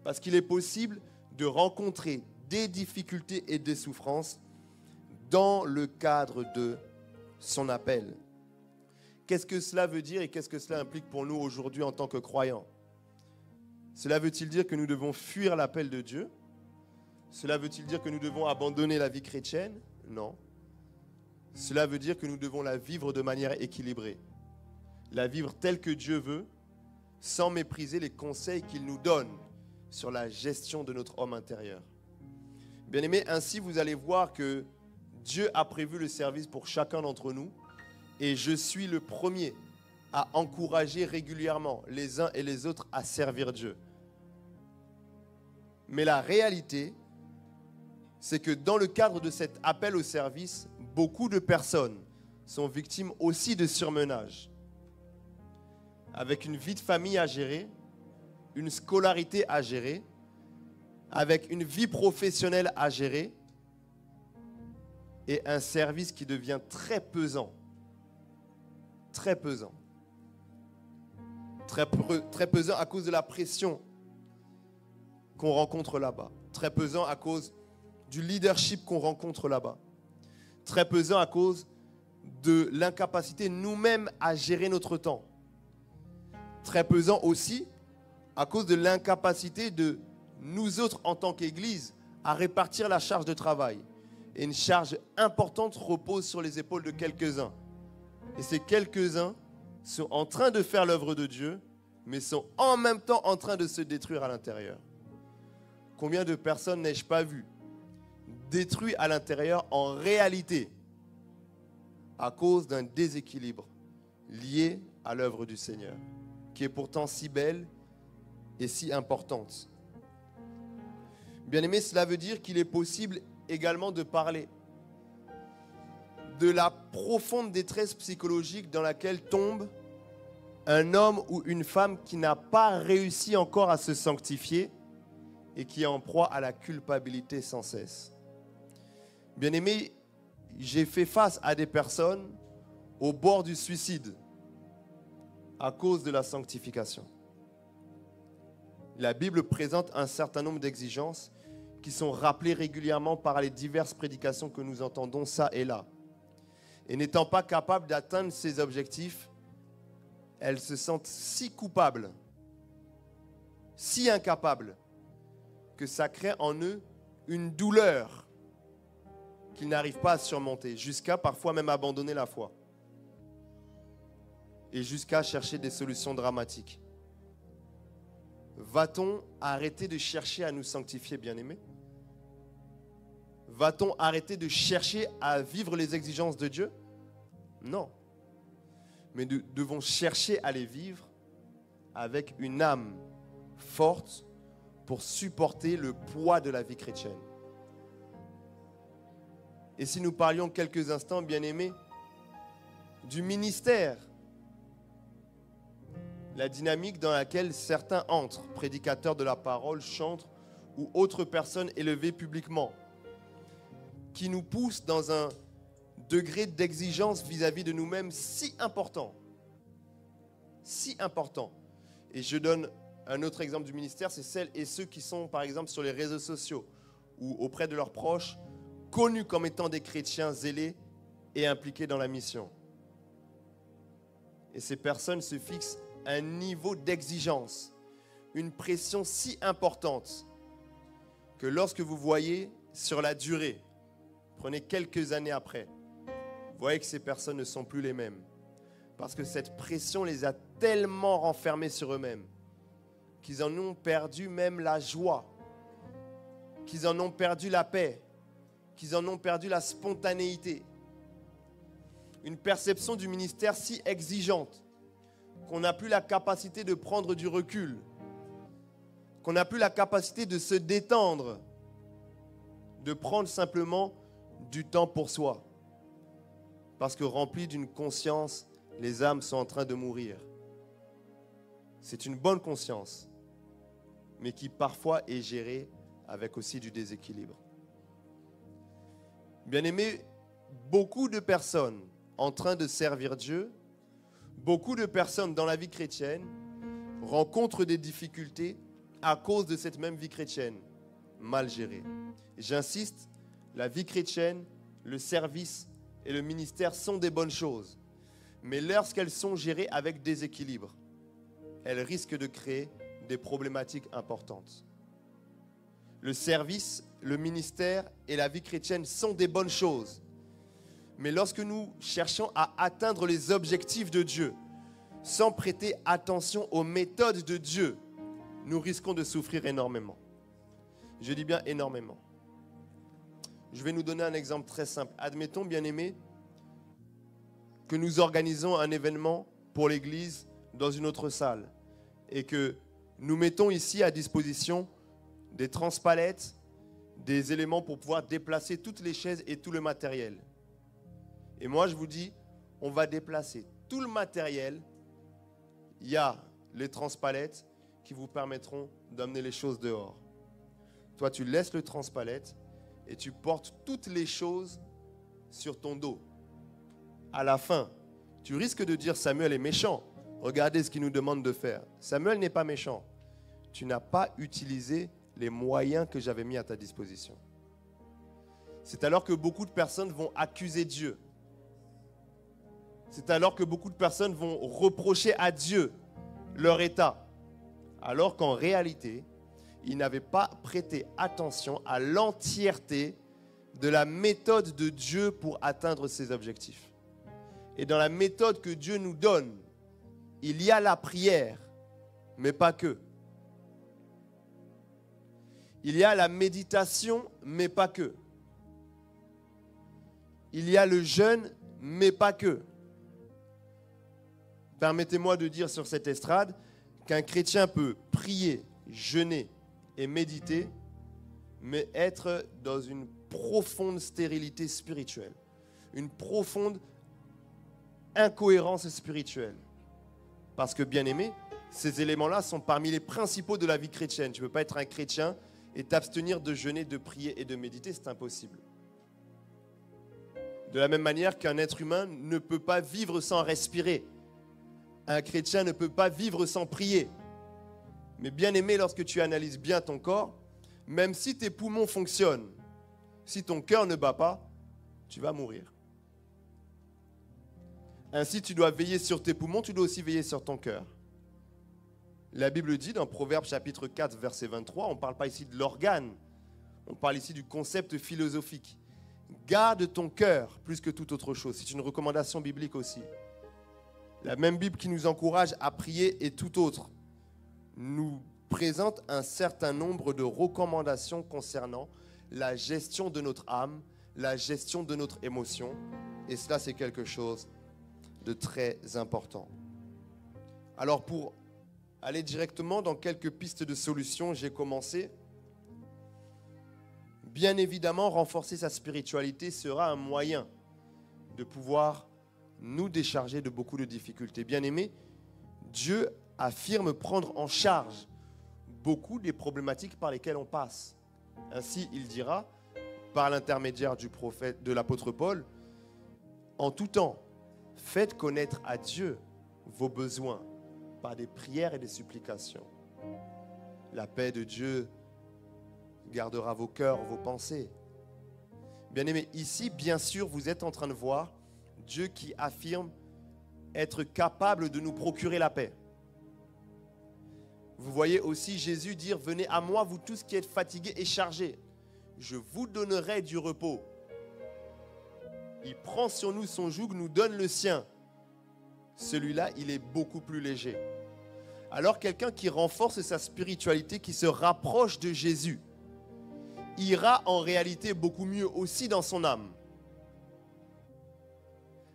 Parce qu'il est possible de rencontrer des difficultés et des souffrances dans le cadre de son appel. Qu'est-ce que cela veut dire et qu'est-ce que cela implique pour nous aujourd'hui en tant que croyants? Cela veut-il dire que nous devons fuir l'appel de Dieu? Cela veut-il dire que nous devons abandonner la vie chrétienne? Non. Cela veut dire que nous devons la vivre de manière équilibrée. La vivre telle que Dieu veut, sans mépriser les conseils qu'il nous donne sur la gestion de notre homme intérieur. Bien-aimés, ainsi vous allez voir que Dieu a prévu le service pour chacun d'entre nous et je suis le premier à encourager régulièrement les uns et les autres à servir Dieu. Mais la réalité, c'est que dans le cadre de cet appel au service, beaucoup de personnes sont victimes aussi de surmenage, avec une vie de famille à gérer, une scolarité à gérer, avec une vie professionnelle à gérer et un service qui devient très pesant. Très pesant. Très pesant à cause de la pression qu'on rencontre là-bas. Très pesant à cause du leadership qu'on rencontre là-bas. Très pesant à cause de l'incapacité nous-mêmes à gérer notre temps. Très pesant aussi à cause de l'incapacité de nous autres en tant qu'Église à répartir la charge de travail. Et une charge importante repose sur les épaules de quelques-uns. Et ces quelques-uns sont en train de faire l'œuvre de Dieu, mais sont en même temps en train de se détruire à l'intérieur. Combien de personnes n'ai-je pas vu détruites à l'intérieur en réalité à cause d'un déséquilibre lié à l'œuvre du Seigneur, qui est pourtant si belle et si importante. Bien-aimés, cela veut dire qu'il est possible également de parler de la profonde détresse psychologique dans laquelle tombe un homme ou une femme qui n'a pas réussi encore à se sanctifier et qui est en proie à la culpabilité sans cesse. Bien-aimés, j'ai fait face à des personnes au bord du suicide à cause de la sanctification. La Bible présente un certain nombre d'exigences qui sont rappelées régulièrement par les diverses prédications que nous entendons ça et là. Et n'étant pas capables d'atteindre ces objectifs, elles se sentent si coupables, si incapables, que ça crée en eux une douleur qu'ils n'arrivent pas à surmonter, jusqu'à parfois même abandonner la foi. Et jusqu'à chercher des solutions dramatiques. Va-t-on arrêter de chercher à nous sanctifier, bien-aimés? Va-t-on arrêter de chercher à vivre les exigences de Dieu? Non. Mais nous devons chercher à les vivre avec une âme forte pour supporter le poids de la vie chrétienne. Et si nous parlions quelques instants, bien-aimés, du ministère, la dynamique dans laquelle certains entrent, prédicateurs de la parole, chantres ou autres personnes élevées publiquement, qui nous poussent dans un degré d'exigence vis-à-vis de nous-mêmes si important. Si important. Et je donne un autre exemple du ministère, c'est celles et ceux qui sont, par exemple, sur les réseaux sociaux ou auprès de leurs proches, connus comme étant des chrétiens zélés et impliqués dans la mission. Et ces personnes se fixent un niveau d'exigence, une pression si importante que lorsque vous voyez sur la durée, prenez quelques années après, vous voyez que ces personnes ne sont plus les mêmes. Parce que cette pression les a tellement renfermés sur eux-mêmes qu'ils en ont perdu même la joie, qu'ils en ont perdu la paix, qu'ils en ont perdu la spontanéité. Une perception du ministère si exigeante qu'on n'a plus la capacité de prendre du recul, qu'on n'a plus la capacité de se détendre, de prendre simplement du temps pour soi. Parce que remplis d'une conscience, les âmes sont en train de mourir. C'est une bonne conscience, mais qui parfois est gérée avec aussi du déséquilibre. Bien-aimés, beaucoup de personnes en train de servir Dieu, beaucoup de personnes dans la vie chrétienne rencontrent des difficultés à cause de cette même vie chrétienne mal gérée. J'insiste, la vie chrétienne, le service et le ministère sont des bonnes choses. Mais lorsqu'elles sont gérées avec déséquilibre, elles risquent de créer des problématiques importantes. Le service, le ministère et la vie chrétienne sont des bonnes choses. Mais lorsque nous cherchons à atteindre les objectifs de Dieu, sans prêter attention aux méthodes de Dieu, nous risquons de souffrir énormément. Je dis bien énormément. Je vais nous donner un exemple très simple. Admettons, bien-aimés, que nous organisons un événement pour l'Église dans une autre salle et que nous mettons ici à disposition des transpalettes, des éléments pour pouvoir déplacer toutes les chaises et tout le matériel. Et moi, je vous dis, on va déplacer tout le matériel. Il y a les transpalettes qui vous permettront d'amener les choses dehors. Toi, tu laisses le transpalette et tu portes toutes les choses sur ton dos. À la fin, tu risques de dire Samuel est méchant. Regardez ce qu'il nous demande de faire. Samuel n'est pas méchant. Tu n'as pas utilisé les moyens que j'avais mis à ta disposition. C'est alors que beaucoup de personnes vont accuser Dieu. C'est alors que beaucoup de personnes vont reprocher à Dieu leur état. Alors qu'en réalité, ils n'avaient pas prêté attention à l'entièreté de la méthode de Dieu pour atteindre ses objectifs. Et dans la méthode que Dieu nous donne, il y a la prière, mais pas que. Il y a la méditation, mais pas que. Il y a le jeûne, mais pas que. Permettez-moi de dire sur cette estrade qu'un chrétien peut prier, jeûner et méditer, mais être dans une profonde stérilité spirituelle, une profonde incohérence spirituelle. Parce que, bien aimé, ces éléments-là sont parmi les principaux de la vie chrétienne. Tu ne peux pas être un chrétien et t'abstenir de jeûner, de prier et de méditer, c'est impossible. De la même manière qu'un être humain ne peut pas vivre sans respirer. Un chrétien ne peut pas vivre sans prier. Mais bien aimé, lorsque tu analyses bien ton corps, même si tes poumons fonctionnent, si ton cœur ne bat pas, tu vas mourir. Ainsi, tu dois veiller sur tes poumons, tu dois aussi veiller sur ton cœur. La Bible dit dans Proverbes chapitre 4, verset 23, on ne parle pas ici de l'organe, on parle ici du concept philosophique. Garde ton cœur plus que toute autre chose. C'est une recommandation biblique aussi. La même Bible qui nous encourage à prier et tout autre nous présente un certain nombre de recommandations concernant la gestion de notre âme, la gestion de notre émotion. Et cela, c'est quelque chose de très important. Alors, pour aller directement dans quelques pistes de solutions, j'ai commencé. Bien évidemment, renforcer sa spiritualité sera un moyen de pouvoir nous décharger de beaucoup de difficultés. Bien-aimés, Dieu affirme prendre en charge beaucoup des problématiques par lesquelles on passe. Ainsi, il dira, par l'intermédiaire du prophète, de l'apôtre Paul, en tout temps, faites connaître à Dieu vos besoins par des prières et des supplications. La paix de Dieu gardera vos cœurs, vos pensées. Bien-aimés, ici, bien sûr, vous êtes en train de voir Dieu qui affirme être capable de nous procurer la paix. Vous voyez aussi Jésus dire « Venez à moi, vous tous qui êtes fatigués et chargés, je vous donnerai du repos. » Il prend sur nous son joug, nous donne le sien. Celui-là, il est beaucoup plus léger. Alors quelqu'un qui renforce sa spiritualité, qui se rapproche de Jésus, ira en réalité beaucoup mieux aussi dans son âme.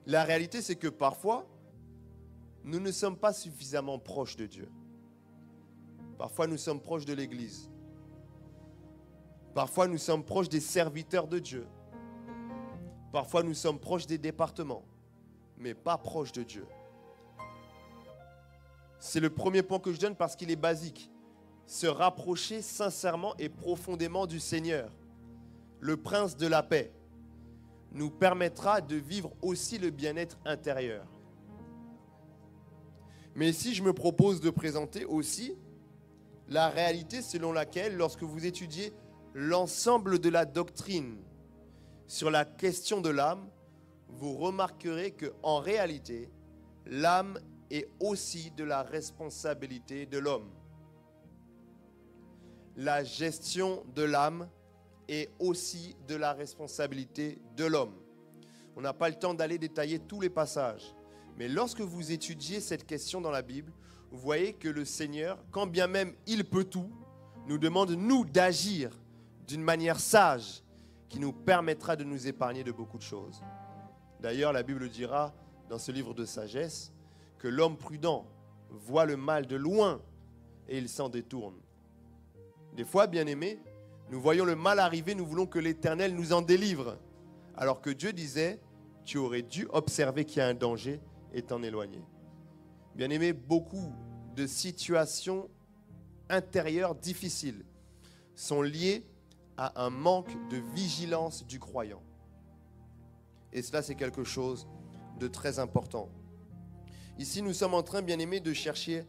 La réalité, c'est que parfois, nous ne sommes pas suffisamment proches de Dieu. Parfois, nous sommes proches de l'Église. Parfois, nous sommes proches des serviteurs de Dieu. Parfois, nous sommes proches des départements, mais pas proches de Dieu. C'est le premier point que je donne parce qu'il est basique. Se rapprocher sincèrement et profondément du Seigneur, le Prince de la paix, nous permettra de vivre aussi le bien-être intérieur. Mais ici, je me propose de présenter aussi la réalité selon laquelle, lorsque vous étudiez l'ensemble de la doctrine sur la question de l'âme, vous remarquerez qu'en réalité, l'âme est aussi de la responsabilité de l'homme. La gestion de l'âme est aussi de la responsabilité de l'homme. On n'a pas le temps d'aller détailler tous les passages, mais lorsque vous étudiez cette question dans la Bible, vous voyez que le Seigneur, quand bien même il peut tout, nous demande, nous, d'agir d'une manière sage qui nous permettra de nous épargner de beaucoup de choses. D'ailleurs, la Bible dira dans ce livre de sagesse que l'homme prudent voit le mal de loin et il s'en détourne. Des fois, bien-aimés, nous voyons le mal arriver, nous voulons que l'Éternel nous en délivre. Alors que Dieu disait, tu aurais dû observer qu'il y a un danger et t'en éloigner. Bien-aimés, beaucoup de situations intérieures difficiles sont liées à un manque de vigilance du croyant. Et cela, c'est quelque chose de très important. Ici, nous sommes en train, bien-aimés, de chercher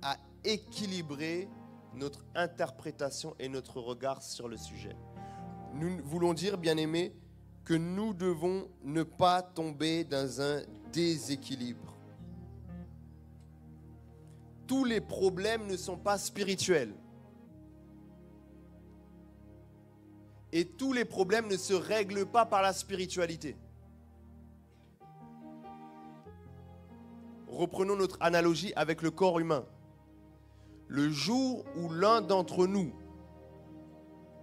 à équilibrer notre interprétation et notre regard sur le sujet. Nous voulons dire, bien-aimés, que nous devons ne pas tomber dans un déséquilibre. Tous les problèmes ne sont pas spirituels. Et tous les problèmes ne se règlent pas par la spiritualité. Reprenons notre analogie avec le corps humain. Le jour où l'un d'entre nous,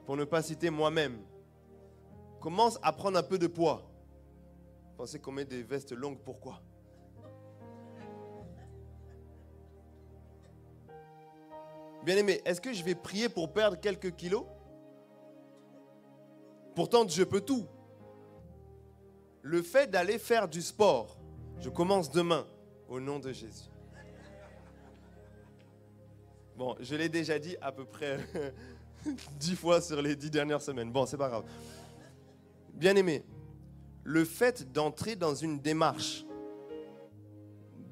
pour ne pas citer moi-même, commence à prendre un peu de poids. Vous pensez qu'on met des vestes longues, pourquoi? Bien-aimé, est-ce que je vais prier pour perdre quelques kilos? Pourtant, je peux tout. Le fait d'aller faire du sport, je commence demain, au nom de Jésus. Bon, je l'ai déjà dit à peu près 10 fois sur les 10 dernières semaines. Bon, c'est pas grave. Bien-aimé, le fait d'entrer dans une démarche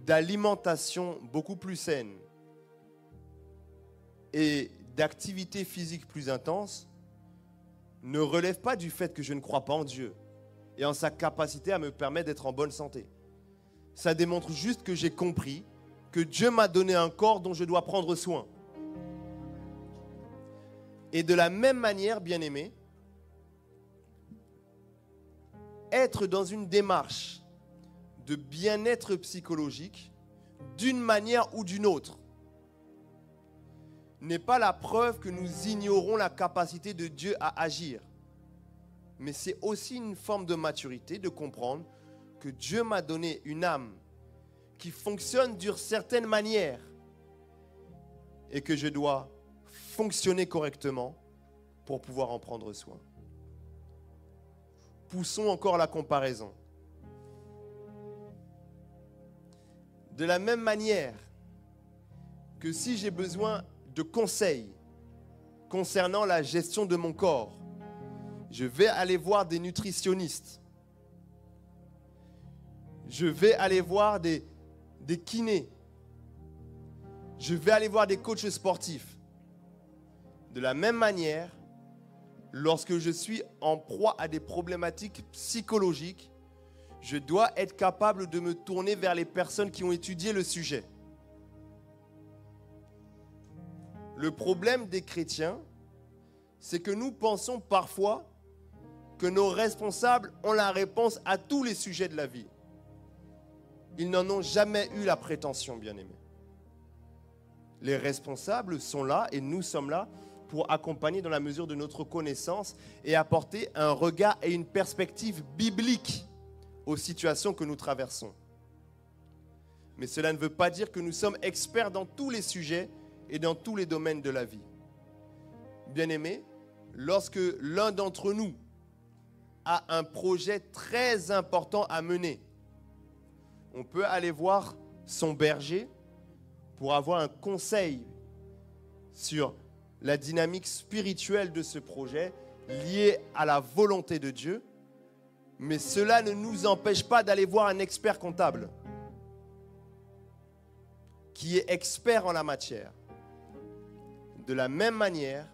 d'alimentation beaucoup plus saine et d'activité physique plus intense ne relève pas du fait que je ne crois pas en Dieu et en sa capacité à me permettre d'être en bonne santé. Ça démontre juste que j'ai compris que Dieu m'a donné un corps dont je dois prendre soin. Et de la même manière, bien-aimé, être dans une démarche de bien-être psychologique, d'une manière ou d'une autre, n'est pas la preuve que nous ignorons la capacité de Dieu à agir. Mais c'est aussi une forme de maturité de comprendre que Dieu m'a donné une âme qui fonctionne d'une certaine manière et que je dois fonctionner correctement pour pouvoir en prendre soin. Poussons encore la comparaison. De la même manière que si j'ai besoin de conseils concernant la gestion de mon corps, je vais aller voir des nutritionnistes. Je vais aller voir des kinés. Je vais aller voir des coachs sportifs. De la même manière, lorsque je suis en proie à des problématiques psychologiques, je dois être capable de me tourner vers les personnes qui ont étudié le sujet. Le problème des chrétiens, c'est que nous pensons parfois que nos responsables ont la réponse à tous les sujets de la vie. Ils n'en ont jamais eu la prétention, bien-aimés. Les responsables sont là et nous sommes là pour accompagner dans la mesure de notre connaissance et apporter un regard et une perspective biblique aux situations que nous traversons. Mais cela ne veut pas dire que nous sommes experts dans tous les sujets et dans tous les domaines de la vie. Bien-aimés, lorsque l'un d'entre nous a un projet très important à mener, on peut aller voir son berger pour avoir un conseil sur la dynamique spirituelle de ce projet lié à la volonté de Dieu, mais cela ne nous empêche pas d'aller voir un expert comptable qui est expert en la matière. De la même manière,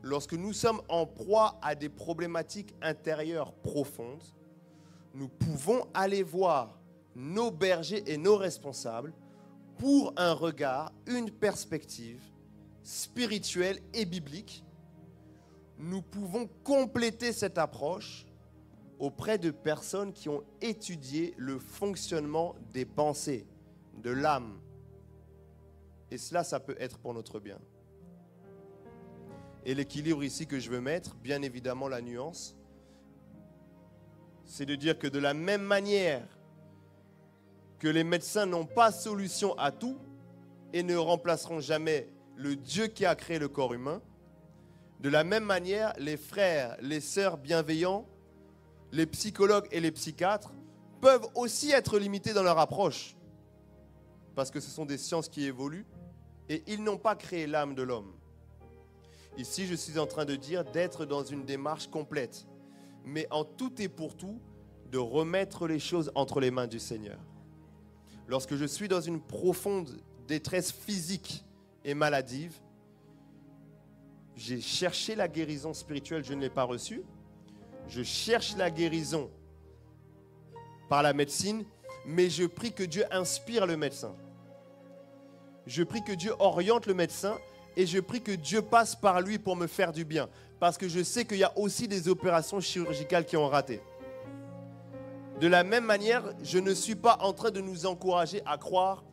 lorsque nous sommes en proie à des problématiques intérieures profondes, nous pouvons aller voir nos bergers et nos responsables pour un regard, une perspective spirituelle et biblique. Nous pouvons compléter cette approche auprès de personnes qui ont étudié le fonctionnement des pensées, de l'âme. Et cela, ça peut être pour notre bien. Et l'équilibre ici que je veux mettre, bien évidemment la nuance, c'est de dire que de la même manière que les médecins n'ont pas solution à tout et ne remplaceront jamais le Dieu qui a créé le corps humain, de la même manière, les frères, les sœurs bienveillants, les psychologues et les psychiatres peuvent aussi être limités dans leur approche parce que ce sont des sciences qui évoluent et ils n'ont pas créé l'âme de l'homme. Ici, je suis en train de dire d'être dans une démarche complète, mais en tout et pour tout, de remettre les choses entre les mains du Seigneur. Lorsque je suis dans une profonde détresse physique et maladive, j'ai cherché la guérison spirituelle, je ne l'ai pas reçue. Je cherche la guérison par la médecine, mais je prie que Dieu inspire le médecin. Je prie que Dieu oriente le médecin et je prie que Dieu passe par lui pour me faire du bien. Parce que je sais qu'il y a aussi des opérations chirurgicales qui ont raté. De la même manière, je ne suis pas en train de nous encourager à croire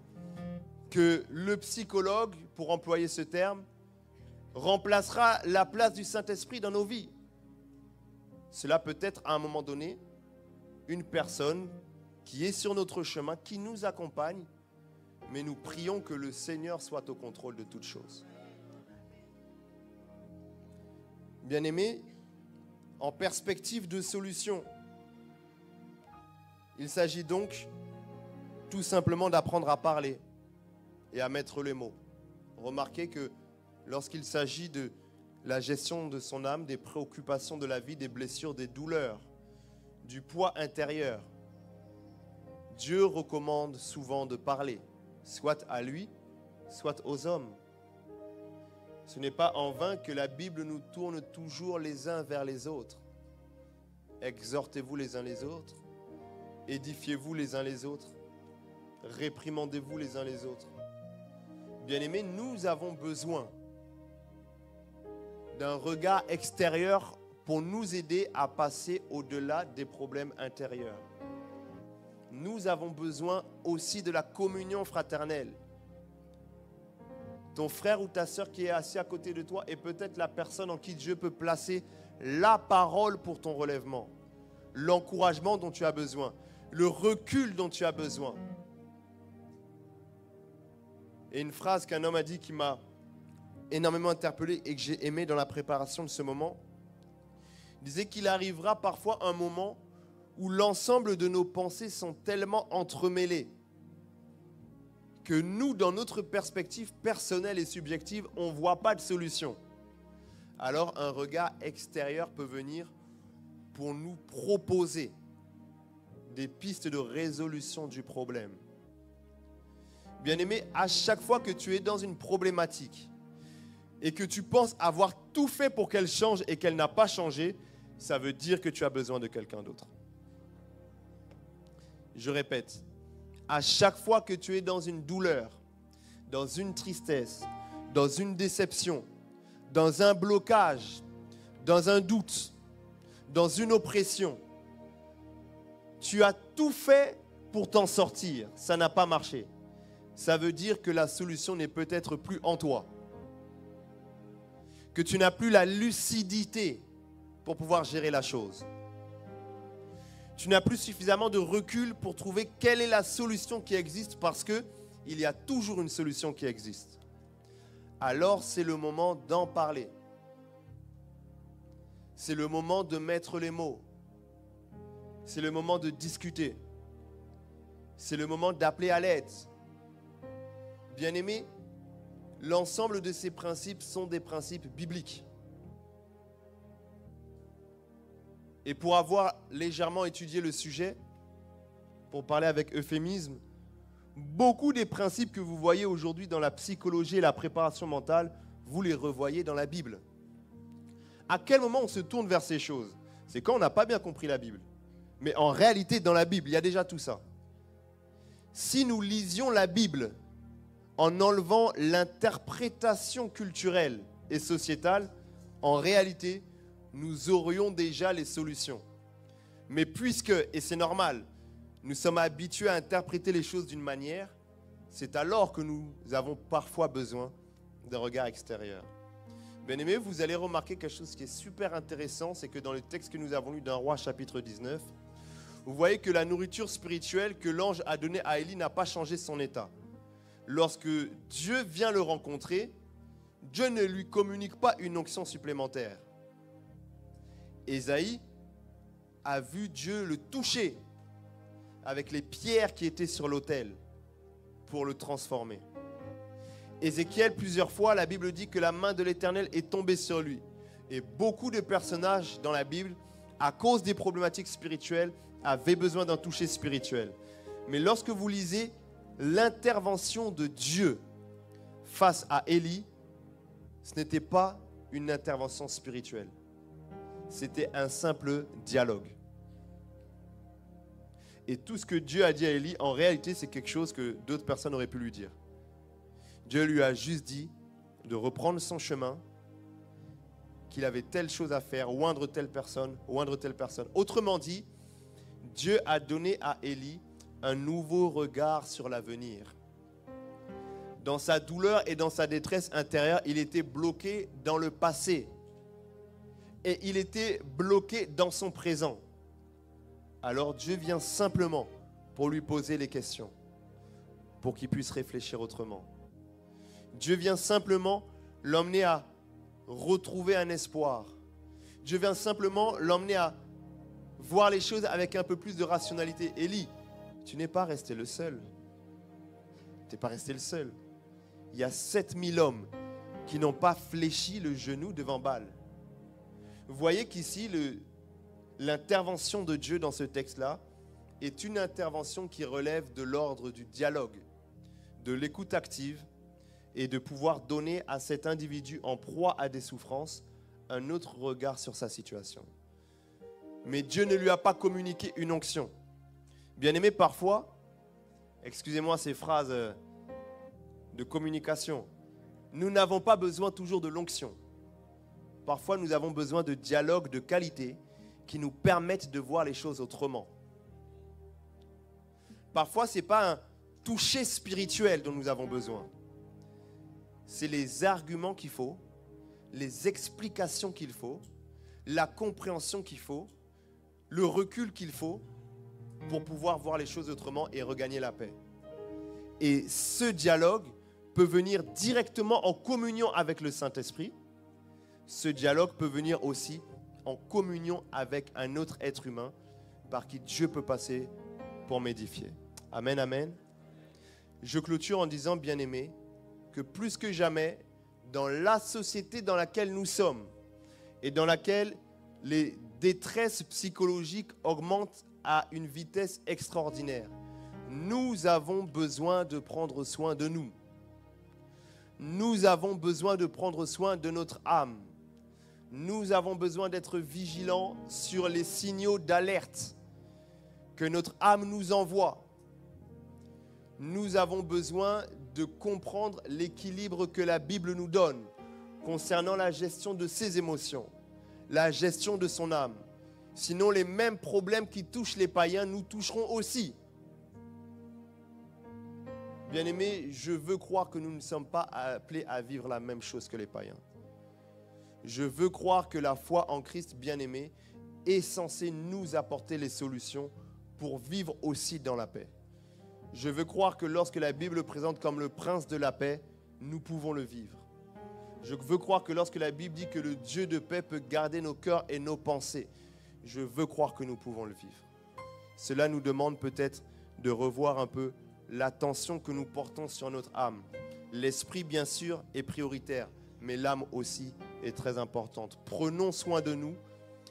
que le psychologue, pour employer ce terme, remplacera la place du Saint-Esprit dans nos vies. Cela peut être à un moment donné une personne qui est sur notre chemin, qui nous accompagne, mais nous prions que le Seigneur soit au contrôle de toutes choses. Bien-aimés, en perspective de solution, il s'agit donc tout simplement d'apprendre à parler et à mettre les mots. Remarquez que lorsqu'il s'agit de la gestion de son âme, des préoccupations de la vie, des blessures, des douleurs, du poids intérieur, Dieu recommande souvent de parler, soit à lui, soit aux hommes. Ce n'est pas en vain que la Bible nous tourne toujours les uns vers les autres. Exhortez-vous les uns les autres, édifiez-vous les uns les autres, réprimandez-vous les uns les autres. Bien-aimés, nous avons besoin d'un regard extérieur pour nous aider à passer au-delà des problèmes intérieurs. Nous avons besoin aussi de la communion fraternelle. Ton frère ou ta sœur qui est assis à côté de toi est peut-être la personne en qui Dieu peut placer la parole pour ton relèvement, l'encouragement dont tu as besoin, le recul dont tu as besoin. Et une phrase qu'un homme a dit qui m'a énormément interpellé et que j'ai aimé dans la préparation de ce moment, disait qu'il arrivera parfois un moment où l'ensemble de nos pensées sont tellement entremêlées que nous, dans notre perspective personnelle et subjective, on ne voit pas de solution. Alors un regard extérieur peut venir pour nous proposer des pistes de résolution du problème. Bien-aimé, à chaque fois que tu es dans une problématique et que tu penses avoir tout fait pour qu'elle change et qu'elle n'a pas changé, ça veut dire que tu as besoin de quelqu'un d'autre. Je répète, à chaque fois que tu es dans une douleur, dans une tristesse, dans une déception, dans un blocage, dans un doute, dans une oppression, tu as tout fait pour t'en sortir, ça n'a pas marché. ça veut dire que la solution n'est peut-être plus en toi. Que tu n'as plus la lucidité pour pouvoir gérer la chose. Tu n'as plus suffisamment de recul pour trouver quelle est la solution qui existe parce qu'il y a toujours une solution qui existe. Alors c'est le moment d'en parler. C'est le moment de mettre les mots. C'est le moment de discuter. C'est le moment d'appeler à l'aide. Bien-aimés, l'ensemble de ces principes sont des principes bibliques. Et pour avoir légèrement étudié le sujet, pour parler avec euphémisme, beaucoup des principes que vous voyez aujourd'hui dans la psychologie et la préparation mentale, vous les revoyez dans la Bible. À quel moment on se tourne vers ces choses? C'est quand on n'a pas bien compris la Bible. Mais en réalité, dans la Bible, il y a déjà tout ça. Si nous lisions la Bible en enlevant l'interprétation culturelle et sociétale, en réalité, nous aurions déjà les solutions. Mais puisque, et c'est normal, nous sommes habitués à interpréter les choses d'une manière, c'est alors que nous avons parfois besoin d'un regard extérieur. Bien-aimés, vous allez remarquer quelque chose qui est super intéressant, c'est que dans le texte que nous avons lu d'un Roi chapitre 19, vous voyez que la nourriture spirituelle que l'ange a donnée à Élie n'a pas changé son état. Lorsque Dieu vient le rencontrer, Dieu ne lui communique pas une onction supplémentaire. Ésaïe a vu Dieu le toucher avec les pierres qui étaient sur l'autel pour le transformer. Ézéchiel, plusieurs fois, la Bible dit que la main de l'Éternel est tombée sur lui. Et beaucoup de personnages dans la Bible, à cause des problématiques spirituelles, avaient besoin d'un toucher spirituel. Mais lorsque vous lisez l'intervention de Dieu face à Élie, ce n'était pas une intervention spirituelle. C'était un simple dialogue. Et tout ce que Dieu a dit à Élie, en réalité, c'est quelque chose que d'autres personnes auraient pu lui dire. Dieu lui a juste dit de reprendre son chemin, qu'il avait telle chose à faire, oindre telle personne, oindre telle personne. Autrement dit, Dieu a donné à Élie un nouveau regard sur l'avenir. Dans sa douleur et dans sa détresse intérieure, il était bloqué dans le passé. Et il était bloqué dans son présent. Alors Dieu vient simplement pour lui poser les questions, pour qu'il puisse réfléchir autrement. Dieu vient simplement l'emmener à retrouver un espoir. Dieu vient simplement l'emmener à voir les choses avec un peu plus de rationalité. Élie, tu n'es pas resté le seul. Tu n'es pas resté le seul. Il y a 7000 hommes qui n'ont pas fléchi le genou devant Baal. Vous voyez qu'ici, l'intervention de Dieu dans ce texte-là est une intervention qui relève de l'ordre du dialogue, de l'écoute active et de pouvoir donner à cet individu en proie à des souffrances un autre regard sur sa situation. Mais Dieu ne lui a pas communiqué une onction. Bien-aimé, parfois, excusez-moi ces phrases de communication, nous n'avons pas besoin toujours de l'onction. Parfois, nous avons besoin de dialogues de qualité qui nous permettent de voir les choses autrement. Parfois, ce n'est pas un toucher spirituel dont nous avons besoin. C'est les arguments qu'il faut, les explications qu'il faut, la compréhension qu'il faut, le recul qu'il faut pour pouvoir voir les choses autrement et regagner la paix. Et ce dialogue peut venir directement en communion avec le Saint-Esprit. Ce dialogue peut venir aussi en communion avec un autre être humain par qui Dieu peut passer pour m'édifier. Amen, amen. Je clôture en disant, bien-aimés, que plus que jamais, dans la société dans laquelle nous sommes et dans laquelle les détresses psychologiques augmentent à une vitesse extraordinaire, nous avons besoin de prendre soin de nous. Nous avons besoin de prendre soin de notre âme. Nous avons besoin d'être vigilants sur les signaux d'alerte que notre âme nous envoie. Nous avons besoin de comprendre l'équilibre que la Bible nous donne concernant la gestion de ses émotions, la gestion de son âme. Sinon, les mêmes problèmes qui touchent les païens nous toucheront aussi. Bien-aimés, je veux croire que nous ne sommes pas appelés à vivre la même chose que les païens. Je veux croire que la foi en Christ, bien-aimé, est censée nous apporter les solutions pour vivre aussi dans la paix. Je veux croire que lorsque la Bible le présente comme le prince de la paix, nous pouvons le vivre. Je veux croire que lorsque la Bible dit que le Dieu de paix peut garder nos cœurs et nos pensées, je veux croire que nous pouvons le vivre. Cela nous demande peut-être de revoir un peu l'attention que nous portons sur notre âme. L'esprit, bien sûr, est prioritaire, mais l'âme aussi est très importante. Prenons soin de nous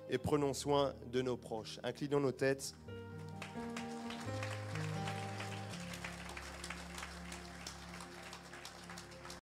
et prenons soin de nos proches. Inclinons nos têtes.